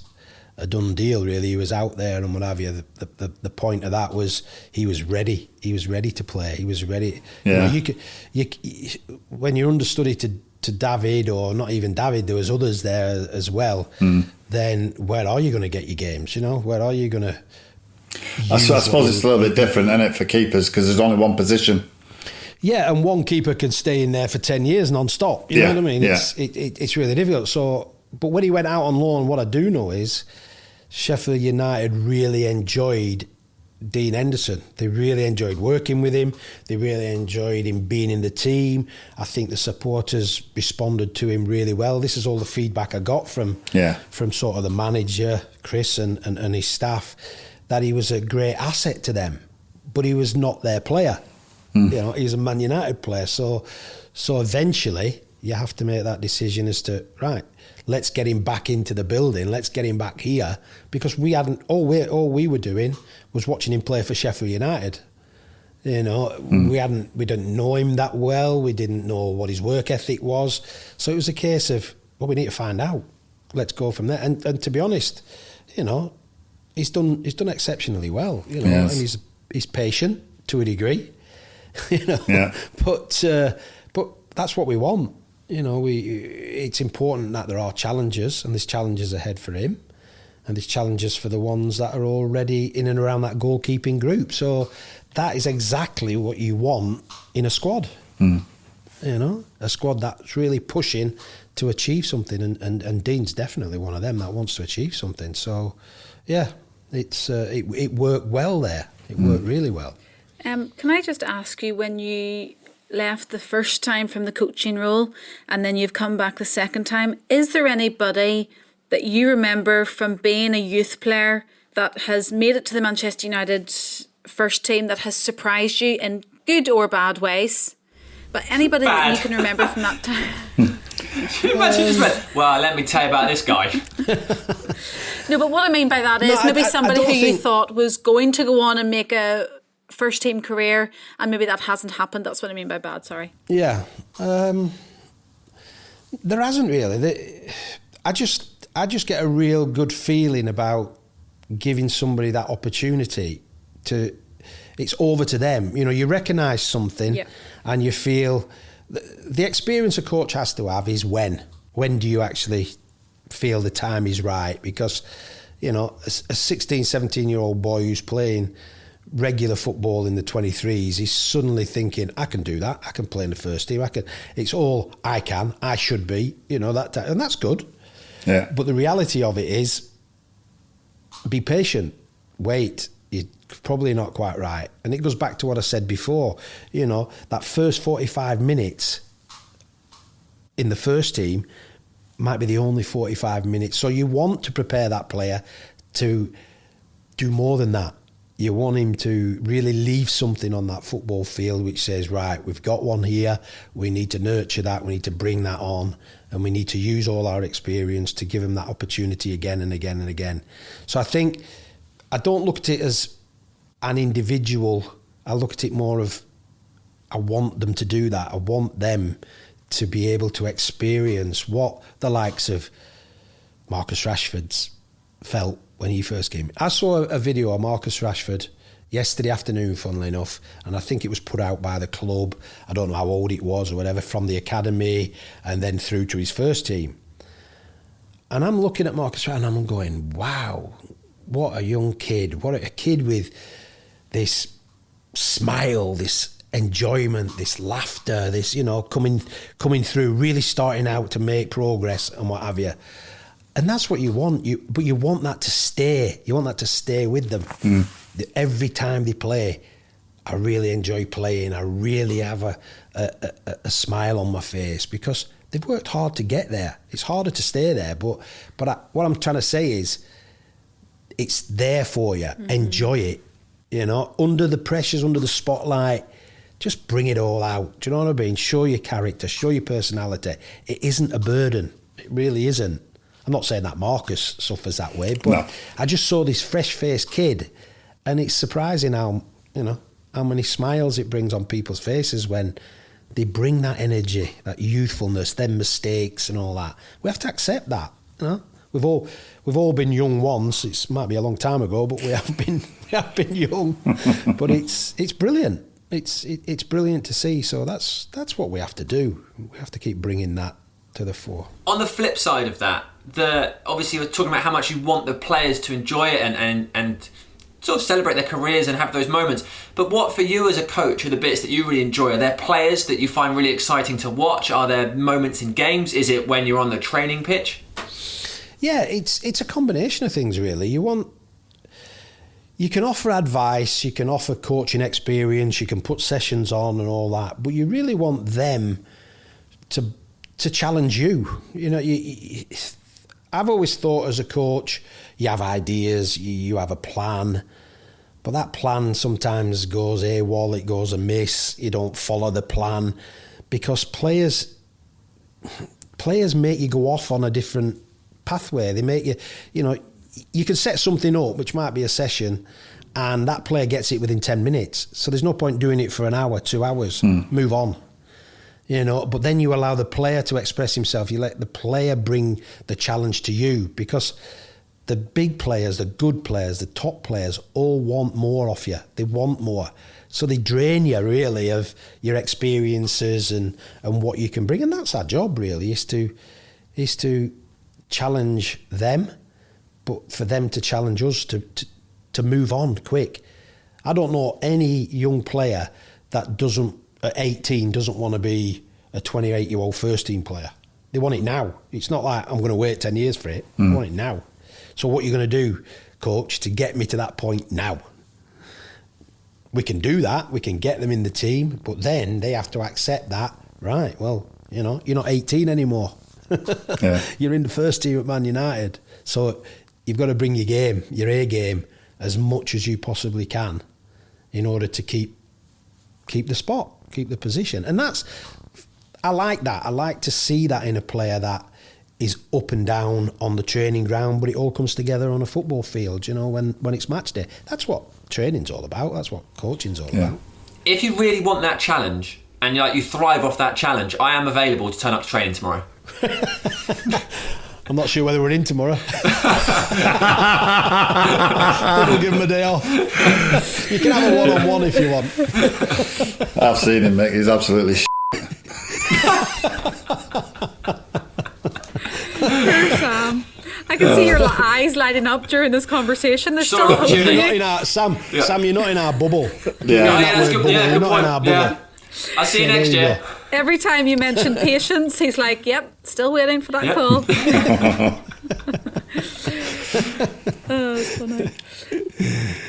a done deal, really. He was out there and what have you. The point of that was he was ready. He was ready to play. He was ready. Yeah. When you're understudy to David, or not even David, there was others there as well. Then where are you going to get your games? Where are you going to? I suppose it's a little bit different, isn't it, for keepers, because there's only one position. Yeah, and one keeper can stay in there for 10 years non-stop. You know what I mean? Yeah. It's really difficult. So, but when he went out on loan, what I do know is Sheffield United really enjoyed Dean Henderson. They really enjoyed working with him. They really enjoyed him being in the team. I think the supporters responded to him really well. This is all the feedback I got from sort of the manager, Chris, and his staff, that he was a great asset to them, but he was not their player. He's a Man United player. So eventually you have to make that decision as to, right, let's get him back into the building. Let's get him back here, because we hadn't. All we were doing was watching him play for Sheffield United. We didn't know him that well. We didn't know what his work ethic was. So it was a case of, well, we need to find out. Let's go from there. And to be honest, he's done exceptionally well. And he's patient to a degree. But that's what we want. It's important that there are challenges, and there's challenges ahead for him, and there's challenges for the ones that are already in and around that goalkeeping group. So that is exactly what you want in a squad. A squad that's really pushing to achieve something, and Dean's definitely one of them that wants to achieve something. So yeah, it worked well there. It worked really well. Can I just ask you, when you left the first time from the coaching role and then you've come back the second time, is there anybody that you remember from being a youth player that has made it to the Manchester United first team that has surprised you in good or bad ways? But anybody that you can remember from that time? Can you imagine just went, well, let me tell you about this guy. No, but what I mean by that is maybe somebody who you thought was going to go on and make a first team career, and maybe that hasn't happened. That's what I mean by bad, sorry. Yeah. There hasn't really. I just get a real good feeling about giving somebody that opportunity to. It's over to them. You recognise something, and you feel the experience a coach has to have is when do you actually feel the time is right? Because a 16, 17-year-old boy who's playing regular football in the 23s is suddenly thinking, I can do that, I can play in the first team, it's all I should be, that, and that's good. Yeah. But the reality of it is, be patient, wait, you're probably not quite right. And it goes back to what I said before, that first 45 minutes in the first team might be the only 45 minutes. So you want to prepare that player to do more than that. You want him to really leave something on that football field which says, right, we've got one here, we need to nurture that, we need to bring that on, and we need to use all our experience to give him that opportunity again and again and again. So I think, I don't look at it as an individual, I look at it more of, I want them to do that, I want them to be able to experience what the likes of Marcus Rashford's felt when he first came. I saw a video of Marcus Rashford yesterday afternoon, funnily enough, and I think it was put out by the club. I don't know how old it was or whatever, from the academy and then through to his first team. And I'm looking at Marcus Rashford and I'm going, wow, what a young kid. What a kid with this smile, this enjoyment, this laughter, this, coming through, really starting out to make progress and what have you. And that's what you want. But you want that to stay. You want that to stay with them. Every time they play, I really enjoy playing. I really have a smile on my face because they've worked hard to get there. It's harder to stay there. But what I'm trying to say is, it's there for you. Enjoy it. Under the pressures, under the spotlight, just bring it all out. Do you know what I mean? Show your character, show your personality. It isn't a burden. It really isn't. I'm not saying that Marcus suffers that way, but no. I just saw this fresh-faced kid, and it's surprising how many smiles it brings on people's faces when they bring that energy, that youthfulness, them mistakes and all that. We have to accept that, We've all been young once. It might be a long time ago, but we have been young. But it's brilliant. It's brilliant to see. So that's what we have to do. We have to keep bringing that to the fore. On the flip side of that, obviously we're talking about how much you want the players to enjoy it and sort of celebrate their careers and have those moments. But what for you as a coach are the bits that you really enjoy? Are there players that you find really exciting to watch? Are there moments in games? Is it when you're on the training pitch? Yeah, it's a combination of things really. You can offer advice, you can offer coaching experience, you can put sessions on and all that, but you really want them to challenge you. You know, I've always thought as a coach, you have ideas, you have a plan, but that plan sometimes goes AWOL, it goes amiss, you don't follow the plan, because players make you go off on a different pathway. They make you, you can set something up, which might be a session, and that player gets it within 10 minutes. So there's no point doing it for an hour, 2 hours, move on. But then you allow the player to express himself. You let the player bring the challenge to you, because the big players, the good players, the top players all want more off you. They want more. So they drain you really of your experiences and what you can bring. And that's our job really, is to challenge them, but for them to challenge us to move on quick. I don't know any young player that at 18 doesn't want to be a 28-year-old first team player. They want it now. It's not like I'm going to wait 10 years for it. I want it now. So what are you going to do, coach, to get me to that point now? We can do that. We can get them in the team, but then they have to accept that. Right, well, you're not 18 anymore. Yeah. You're in the first team at Man United. So you've got to bring your A game, as much as you possibly can in order to keep the spot, keep the position. And I like that. I like to see that in a player that is up and down on the training ground, but it all comes together on a football field, when it's match day. That's what training's all about. That's what coaching's all about. If you really want that challenge and you thrive off that challenge, I am available to turn up to training tomorrow. I'm not sure whether we're in tomorrow. We'll give him a day off. You can have a one-on-one if you want. I've seen him, mate. He's absolutely Poor Sam. I can see your eyes lighting up during this conversation. There's still hope. Sam, you're not in our bubble. That's good. You're not in our bubble. Yeah. I'll see you next year. Every time you mention patience, he's like, yep, still waiting for that call. Oh, it's funny.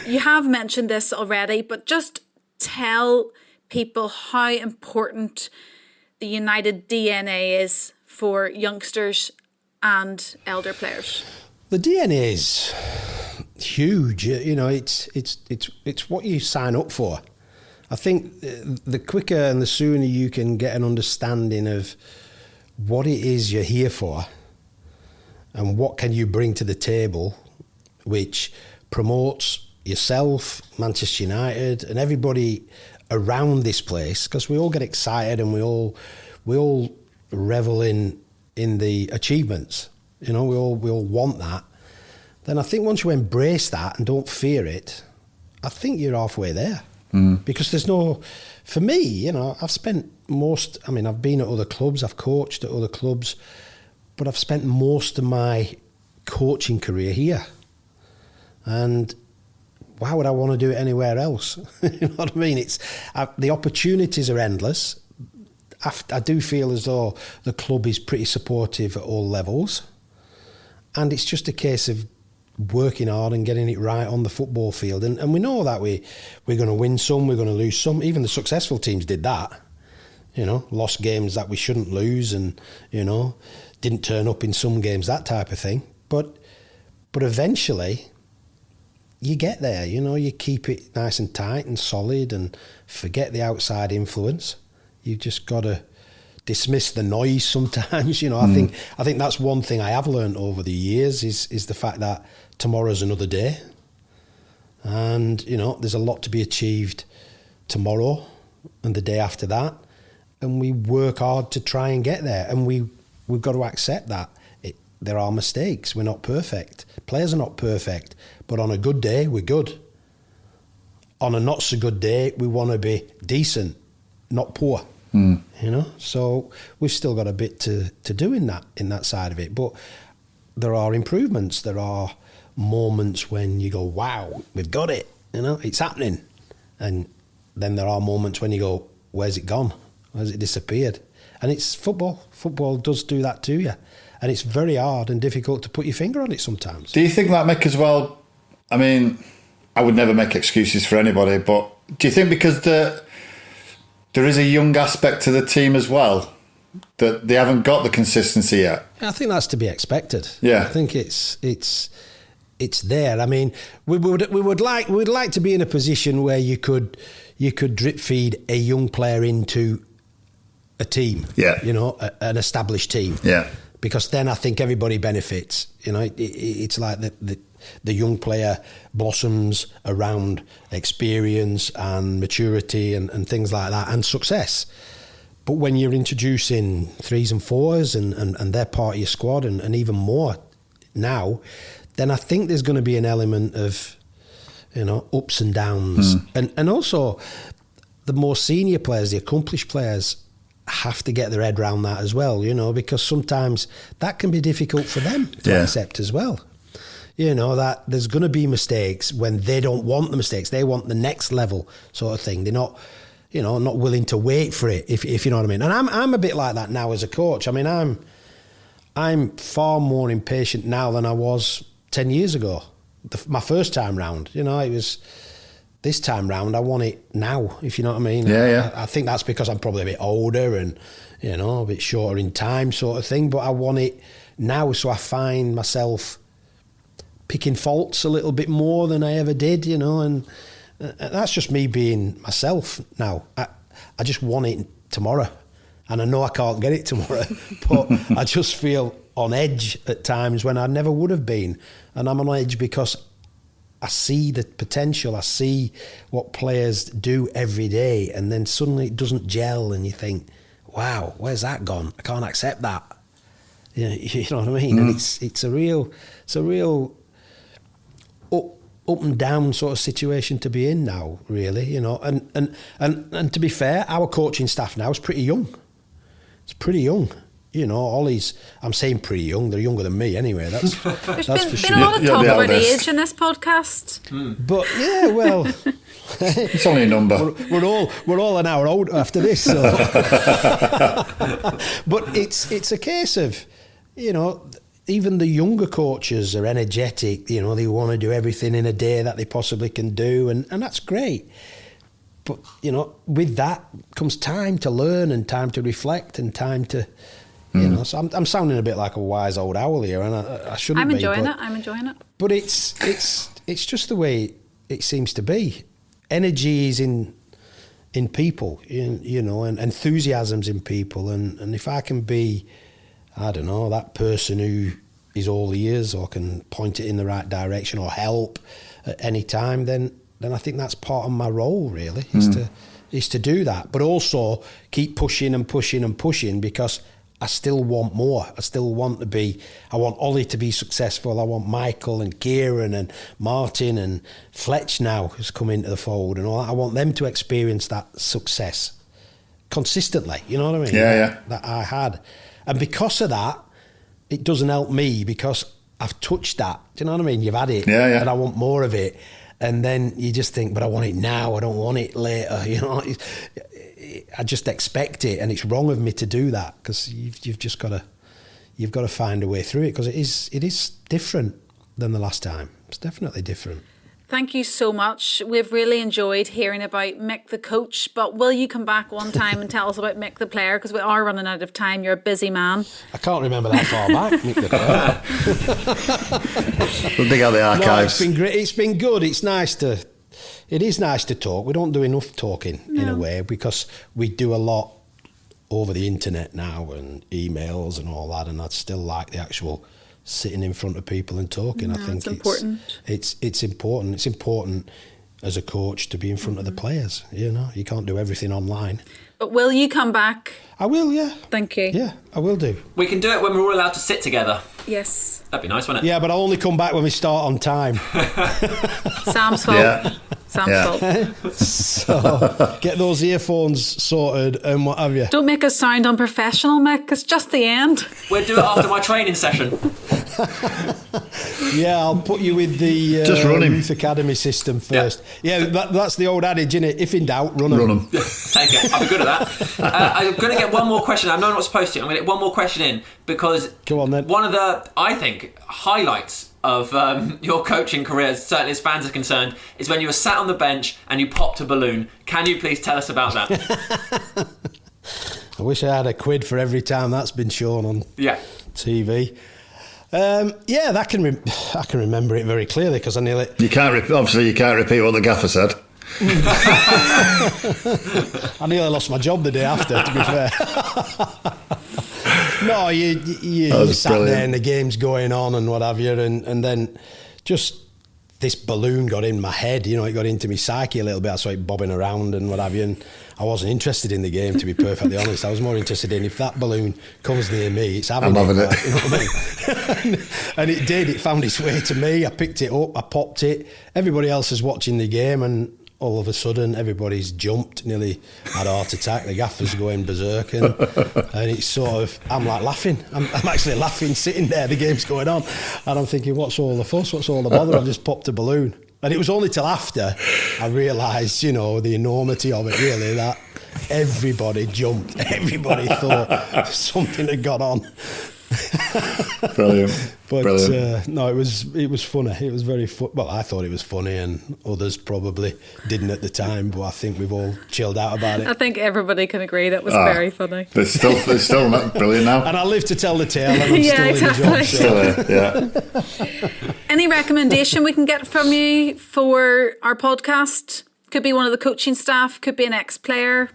You have mentioned this already, but just tell people how important the United DNA is for youngsters and elder players. The DNA is huge. It's what you sign up for. I think the quicker and the sooner you can get an understanding of what it is you're here for and what can you bring to the table, which promotes yourself, Manchester United, and everybody around this place, because we all get excited and we all revel in the achievements. We all want that. Then I think once you embrace that and don't fear it, I think you're halfway there. Because there's for me, I've spent I've been at other clubs, I've coached at other clubs, but I've spent most of my coaching career here. And why would I want to do it anywhere else? You know what I mean? The opportunities are endless. I do feel as though the club is pretty supportive at all levels. And it's just a case of working hard and getting it right on the football field. And we know that we're going to win some, we're going to lose some. Even the successful teams did that. Lost games that we shouldn't lose and, didn't turn up in some games, that type of thing. But eventually you get there, you keep it nice and tight and solid and forget the outside influence. You've just got to dismiss the noise sometimes. I think that's one thing I have learned over the years is the fact that tomorrow's another day, and there's a lot to be achieved tomorrow and the day after that, and we work hard to try and get there, and we've got to accept that there are mistakes. We're not perfect. Players are not perfect. But on a good day, we're good. On a not so good day, we want to be decent, not poor. You know, so we've still got a bit to do in that side of it. But there are improvements. There are moments when you go, wow, we've got it. You know, it's happening. And then there are moments when you go, where's it gone? Where's it disappeared? And it's football. Football does do that to you. And it's very hard and difficult to put your finger on it sometimes. Do you think that, Mick, as well? I mean, I would never make excuses for anybody, but do you think because there is a young aspect to the team as well, that they haven't got the consistency yet? I think that's to be expected. Yeah. I think it's there. I mean, we would like to be in a position where you could drip feed a young player into a team. Yeah. You know, an established team. Yeah. Because then I think everybody benefits. You know, it's like the young player blossoms around experience and maturity and things like that, and success. But when you're introducing 3s and 4s and they're part of your squad and even more now, then I think there's going to be an element of, you know, ups and downs. And also the more senior players, the accomplished players, have to get their head around that as well, you know, because sometimes that can be difficult for them to accept as well. You know, that there's going to be mistakes when they don't want the mistakes. They want the next level sort of thing. They're not, you know, not willing to wait for it, if you know what I mean. And I'm a bit like that now as a coach. I mean, I'm far more impatient now than I was 10 years ago. My first time round, you know, it was this time round, I want it now, if you know what I mean. Yeah. I think that's because I'm probably a bit older and, you know, a bit shorter in time sort of thing, but I want it now, so I find myself picking faults a little bit more than I ever did, you know, and that's just me being myself now. I just want it tomorrow, and I know I can't get it tomorrow, but I just feel on edge at times when I never would have been, and I'm on edge because I see the potential, I see what players do every day, and then suddenly it doesn't gel and you think, wow, where's that gone? I can't accept that. You know what I mean? And it's a real up and down sort of situation to be in now, really, you know. And to be fair, our coaching staff now is pretty young. It's pretty young. You know, Ollie's, I'm saying pretty young, they're younger than me anyway, that's for There's sure. been a lot of talk about age in this podcast. But yeah, well, it's only a number. We're all an hour old after this, so. But it's a case of, you know, even the younger coaches are energetic, you know, they want to do everything in a day that they possibly can do, and that's great. But, you know, with that comes time to learn and time to reflect and time to, you know, so I'm sounding a bit like a wise old owl here, and I shouldn't be. I'm enjoying it. But it's just the way it seems to be. Energy is in people, you know, and enthusiasm's in people, and if I can be, I don't know, that person who is all ears or can point it in the right direction or help at any time, then I think that's part of my role, really, is to do that, but also keep pushing and pushing and pushing, because I still want more. I still want to be, I want Ollie to be successful. I want Michael and Kieran and Martin and Fletch now who's come into the fold and all that. I want them to experience that success consistently, you know what I mean? Yeah. That I had. And because of that, it doesn't help me because I've touched that. Do you know what I mean? You've had it, and I want more of it. And then you just think, but I want it now. I don't want it later. You know, I just expect it, and it's wrong of me to do that, because you've just got to find a way through it, because it is different than the last time. It's definitely different. Thank you so much. We've really enjoyed hearing about Mick the coach, but will you come back one time and tell us about Mick the player? Because we are running out of time. You're a busy man. I can't remember that far back, Mick the player. We'll dig out the archives. No, it's been great. It's been good. It is nice to talk. We don't do enough talking in a way, because we do a lot over the internet now and emails and all that, and I'd still like the actual sitting in front of people and talking. I think it's important. It's important. It's important as a coach to be in front of the players. You know, you can't do everything online. But will you come back? I will, yeah. Thank you. Yeah, I will do. We can do it when we're all allowed to sit together. Yes. That'd be nice, wouldn't it? Yeah, but I'll only come back when we start on time. Sam's fault. Yeah. Sam's fault. So get those earphones sorted and what have you. Don't make us sound unprofessional, Mick. It's just the end. We'll do it after my training session. Yeah, I'll put you with the Just run him. Youth Academy system first. Yeah, that's the old adage, isn't it? If in doubt, run 'em. Run them. Take it. I'll be good at that. I'm going to get one more question. I know I'm not supposed to. I'm going to get one more question in because Go on, then. one of the, I think, highlights of your coaching career, certainly as fans are concerned, is when you were sat on the bench and you popped a balloon. Can you please tell us about that? I wish I had a quid for every time that's been shown on TV. Yeah, I can remember it very clearly because I nearly... You can't repeat what the gaffer said. I nearly lost my job the day after, to be fair. No, you sat brilliant. there and the game's going on and what have you, and then just this balloon got in my head, it got into my psyche a little bit. I saw it bobbing around and what have you, and I wasn't interested in the game, to be perfectly honest. I was more interested in if that balloon comes near me, it's having I'm having it. You know what I mean? And it did, it found its way to me. I picked it up, I popped it. Everybody else is watching the game, and all of a sudden everybody's jumped, nearly had a heart attack. The gaffer's going berserk, and it's sort of, I'm like laughing. I'm actually laughing sitting there, the game's going on, and I'm thinking, what's all the fuss, what's all the bother? I've just popped a balloon. And it was only till after I realised, the enormity of it, really, that everybody jumped. Everybody thought something had got on. Brilliant. But Brilliant. no, it was funny. It was very fun. Well, I thought it was funny, and others probably didn't at the time. But I think we've all chilled out about it. I think everybody can agree that was very funny. It's still not brilliant now. And I live to tell the tale, and I'm Yeah, still in the job. exactly. So. Still yeah. Any recommendation we can get from you for our podcast? Could be one of the coaching staff, could be an ex-player.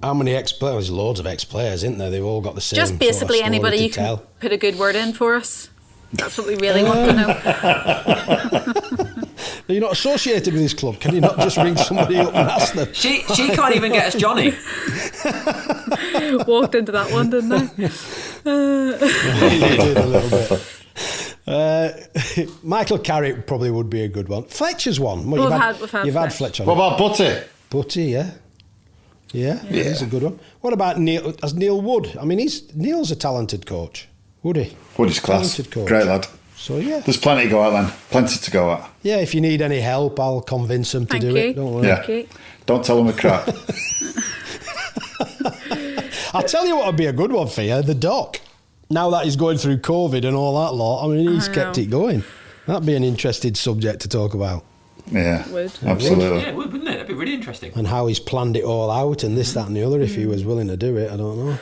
How many ex-players? There's loads of ex-players, isn't there? They've all got the same. Just basically sort of anybody story you to can tell. put a good word in for us. That's what we really want to know. Are you not associated with this club? Can you not just ring somebody up and ask them? She can't even get us Johnny. Walked into that one, didn't I? They did a little bit. Michael Carrick probably would be a good one. Fletcher's one. Well, We've had you've had Fletch. Fletcher. What about Butty? Butty, yeah. Yeah, he's a good one. What about Neil? As Neil Wood? I mean, Neil's a talented coach. Would he? Woody's class. Talented coach. Great lad. So yeah, There's plenty to go at then. Plenty to go at. yeah. If you need any help, I'll convince him to Thank do you. it. Don't worry. Yeah. Thank you. Don't tell them a crap. I'll tell you what would be a good one for you. The Doc. Now that he's going through COVID and all that lot, I mean, he's kept it going. That'd be an interesting subject to talk about. Yeah. Would. Absolutely. Yeah, wouldn't it? That'd be really interesting. And how he's planned it all out and this, that and the other, if he was willing to do it, I don't know.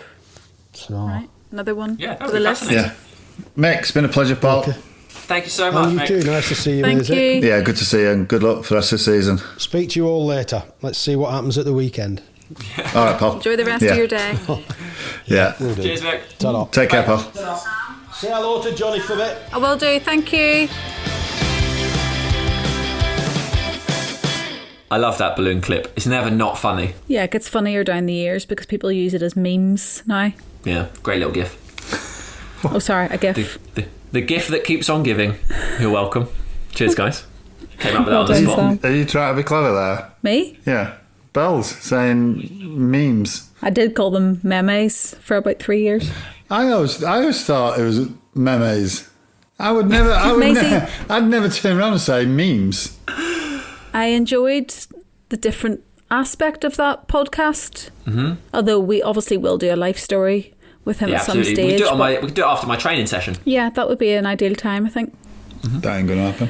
So, Right. Another one Yeah, that for would the be list. fascinating. Yeah. Mick, it's been a pleasure, pal. Okay. Thank you so Oh, much, you mate. too. Nice to see you, Thank Isaac. you. Yeah, good to see you, and good luck for the rest of the season. Speak to you all later. Let's see what happens at the weekend. All right, pal. Enjoy the rest Yeah. of your day. Yeah. Will do. Cheers, Vic. Ta-da. Take care, pal. Say hello to Johnny for a bit. I will do. Thank you. I love that balloon clip. It's never not funny. Yeah, it gets funnier down the years because people use it as memes now. Yeah, great little gif. Oh, sorry, a gif. The gift that keeps on giving. You're welcome. Cheers, guys. Came up with that Well on the done, spot. Sam. Are you trying to be clever there? Me? Yeah. Bells saying memes. I did call them memes for about 3 years. I always thought it was memes. I'd never turn around and say memes. I enjoyed the different aspect of that podcast. Mm-hmm. Although we obviously will do a life story with him Yeah, at some absolutely. stage. We could do it after my training session. Yeah, that would be an ideal time, I think. That ain't gonna happen.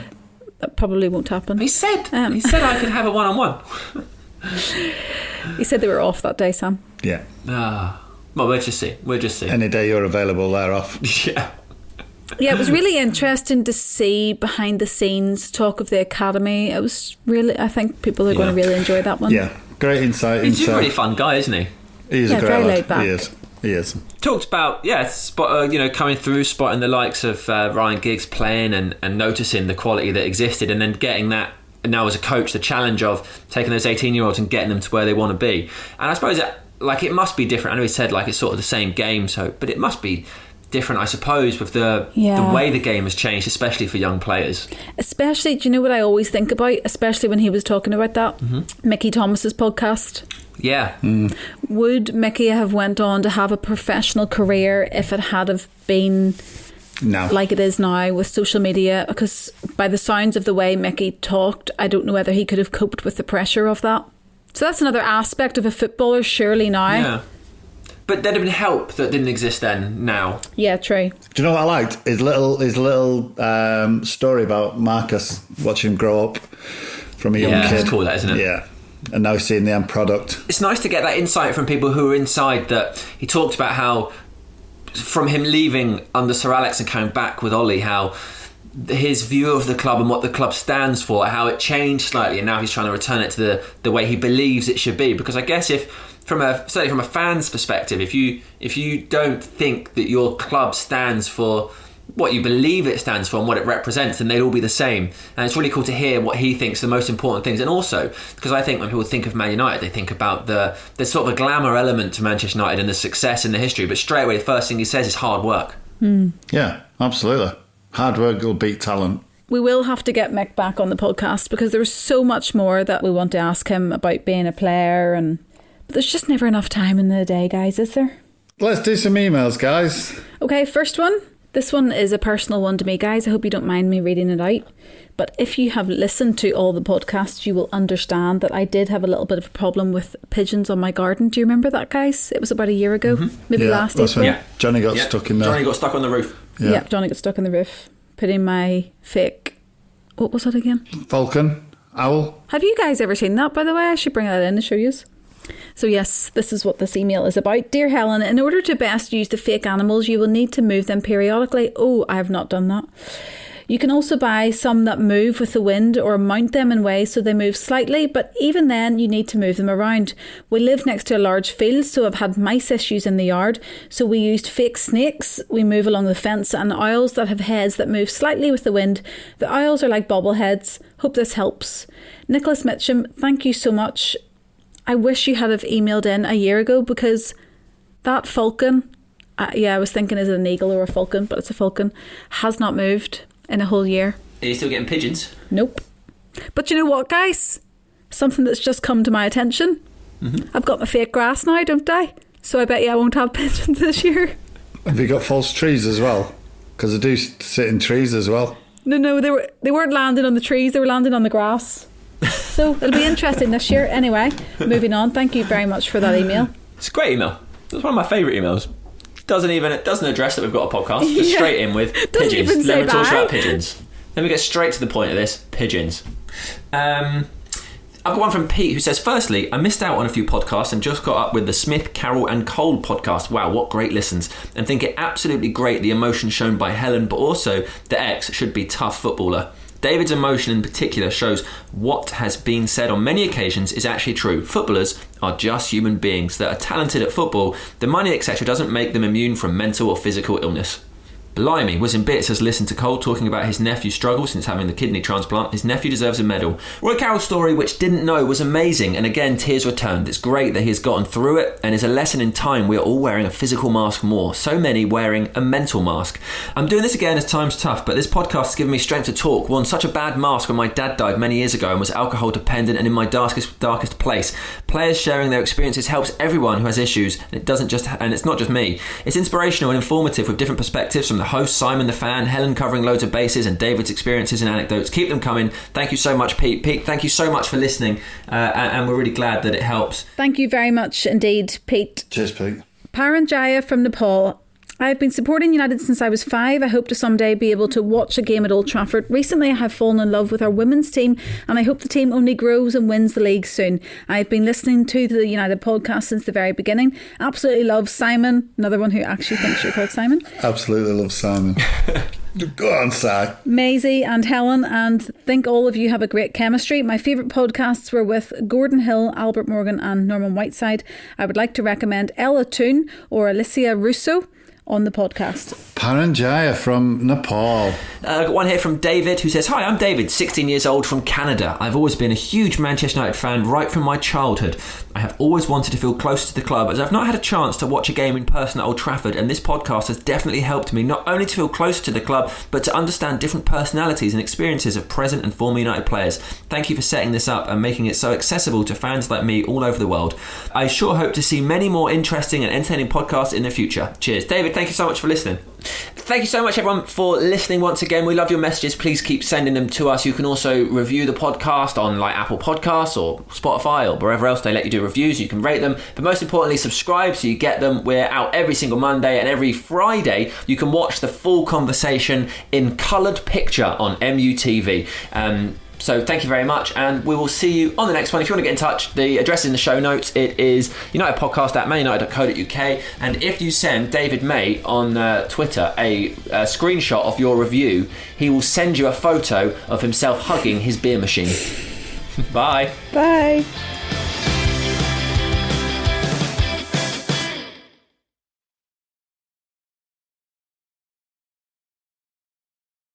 That probably won't happen. He said Um. I could have a one-on-one. He said they were off that day, Sam. Yeah. Well, we'll just see. Any day you're available, they're off. Yeah. Yeah, it was really interesting to see behind the scenes talk of the academy. It was really, I think people are going to really enjoy that one. Yeah. Great insight. He's a really fun guy, isn't he? He's Yeah, a great very lad. laid back. He is. Talked about coming through, spotting the likes of Ryan Giggs playing and noticing the quality that existed, and then getting that now as a coach, the challenge of taking those 18-year-olds and getting them to where they want to be. And I suppose it must be different. I know he said it's sort of the same game, but it must be different, I suppose, with the way the game has changed, especially for young players. Especially, do you know what I always think about, especially when he was talking about that? Mickey Thomas's podcast. Yeah. Would Mickey have went on to have a professional career if it had have been like it is now with social media? Because by the sounds of the way Mickey talked, I don't know whether he could have coped with the pressure of that. So that's another aspect of a footballer, surely now. Yeah. But there'd have been help that didn't exist then, now. Yeah, true. Do you know what I liked? His little story about Marcus, watching him grow up from a young kid. It's cool, that, isn't it? Yeah. And now seeing the end product. It's nice to get that insight from people who are inside. That he talked about how, from him leaving under Sir Alex and coming back with Ollie, how his view of the club and what the club stands for, how it changed slightly, and now he's trying to return it to the way he believes it should be. Because I guess certainly from a fan's perspective, if you don't think that your club stands for what you believe it stands for and what it represents, then they'd all be the same. And it's really cool to hear what he thinks the most important things. And also, because I think when people think of Man United, they think about there's sort of a glamour element to Manchester United and the success and the history, but straight away the first thing he says is hard work. Yeah, absolutely. Hard work will beat talent. We will have to get Mick back on the podcast because there's so much more that we want to ask him about being a player, but there's just never enough time in the day, guys, is there? Let's do some emails, guys. Okay, first one. This one is a personal one to me, guys. I hope you don't mind me reading it out. But if you have listened to all the podcasts, you will understand that I did have a little bit of a problem with pigeons on my garden. Do you remember that, guys? It was about a year ago, maybe last April. Yeah. Johnny got stuck in there. Johnny got stuck on the roof. Yeah, Johnny got stuck on the roof, putting my fake... What was that again? Falcon, owl. Have you guys ever seen that, by the way? I should bring that in to show you. So yes, this is what this email is about. Dear Helen, in order to best use the fake animals, you will need to move them periodically. Oh, I have not done that. You can also buy some that move with the wind or mount them in ways so they move slightly, but even then you need to move them around. We live next to a large field, so I've had mice issues in the yard. So we used fake snakes. We move along the fence, and owls that have heads that move slightly with the wind. The owls are like bobbleheads. Hope this helps. Nicholas Mitchum, thank you so much. I wish you had have emailed in a year ago because that falcon, I was thinking is it an eagle or a falcon, but it's a falcon, has not moved in a whole year. Are you still getting pigeons? Nope. But you know what, guys? Something that's just come to my attention. I've got my fake grass now, don't I? So I bet you I won't have pigeons this year. Have you got false trees as well? Because they do sit in trees as well. No, they weren't landing on the trees, they were landing on the grass. So it'll be interesting this year. Anyway, moving on. Thank you very much for that email. It's a great email. It's one of my favourite emails. It doesn't address that we've got a podcast. Just straight in with Doesn't pigeons. even say Let me talk bye. about pigeons. Let me get straight to the point of this. Pigeons. I've got one from Pete who says, firstly, I missed out on a few podcasts and just got up with the Smith, Carroll and Cole podcast. Wow, what great listens. And think it absolutely great the emotion shown by Helen, but also the ex should be tough footballer. David's emotion in particular shows what has been said on many occasions is actually true. Footballers are just human beings that are talented at football. The money, etc. doesn't make them immune from mental or physical illness. Blimey, was in bits as listened to Cole talking about his nephew's struggle since having the kidney transplant. His nephew deserves a medal. Roy Carroll's story, which didn't know, was amazing, and again, tears returned. It's great that he has gotten through it, and is a lesson in time we are all wearing a physical mask more. So many wearing a mental mask. I'm doing this again as time's tough, but this podcast has given me strength to talk. Worn such a bad mask when my dad died many years ago and was alcohol dependent and in my darkest place. Players sharing their experiences helps everyone who has issues, and it's not just me. It's inspirational and informative with different perspectives from the host, Simon the fan, Helen covering loads of bases, and David's experiences and anecdotes. Keep them coming. Thank you so much, Pete. Pete, thank you so much for listening, and we're really glad that it helps. Thank you very much indeed, Pete. Cheers, Pete. Paranjaya from Nepal. I've been supporting United since I was 5. I hope to someday be able to watch a game at Old Trafford. Recently, I have fallen in love with our women's team, and I hope the team only grows and wins the league soon. I've been listening to the United podcast since the very beginning. Absolutely love Simon, another one who actually thinks you're called Simon. Absolutely love Simon. Go on, Si. Maisie and Helen, and think all of you have a great chemistry. My favourite podcasts were with Gordon Hill, Albert Morgan and Norman Whiteside. I would like to recommend Ella Toon or Alicia Russo on the podcast. Paranjaya from Nepal. Got one here from David who says, hi, I'm David, 16 years old from Canada. I've always been a huge Manchester United fan right from my childhood. I have always wanted to feel closer to the club as I've not had a chance to watch a game in person at Old Trafford, and this podcast has definitely helped me not only to feel closer to the club but to understand different personalities and experiences of present and former United players. Thank you for setting this up and making it so accessible to fans like me all over the world. I sure hope to see many more interesting and entertaining podcasts in the future. Cheers. David, thank you so much for listening. Thank you so much, everyone, for listening once again. We love your messages. Please keep sending them to us. You can also review the podcast on like Apple Podcasts or Spotify or wherever else they let you do reviews. You can rate them, but most importantly, subscribe so you get them. We're out every single Monday, and every Friday you can watch the full conversation in coloured picture on MUTV. So thank you very much, and we will see you on the next one. If you want to get in touch, the address is in the show notes. It is unitedpodcast@manunited.co.uk, and if you send David May on Twitter a screenshot of your review, he will send you a photo of himself hugging his beer machine. Bye. Bye.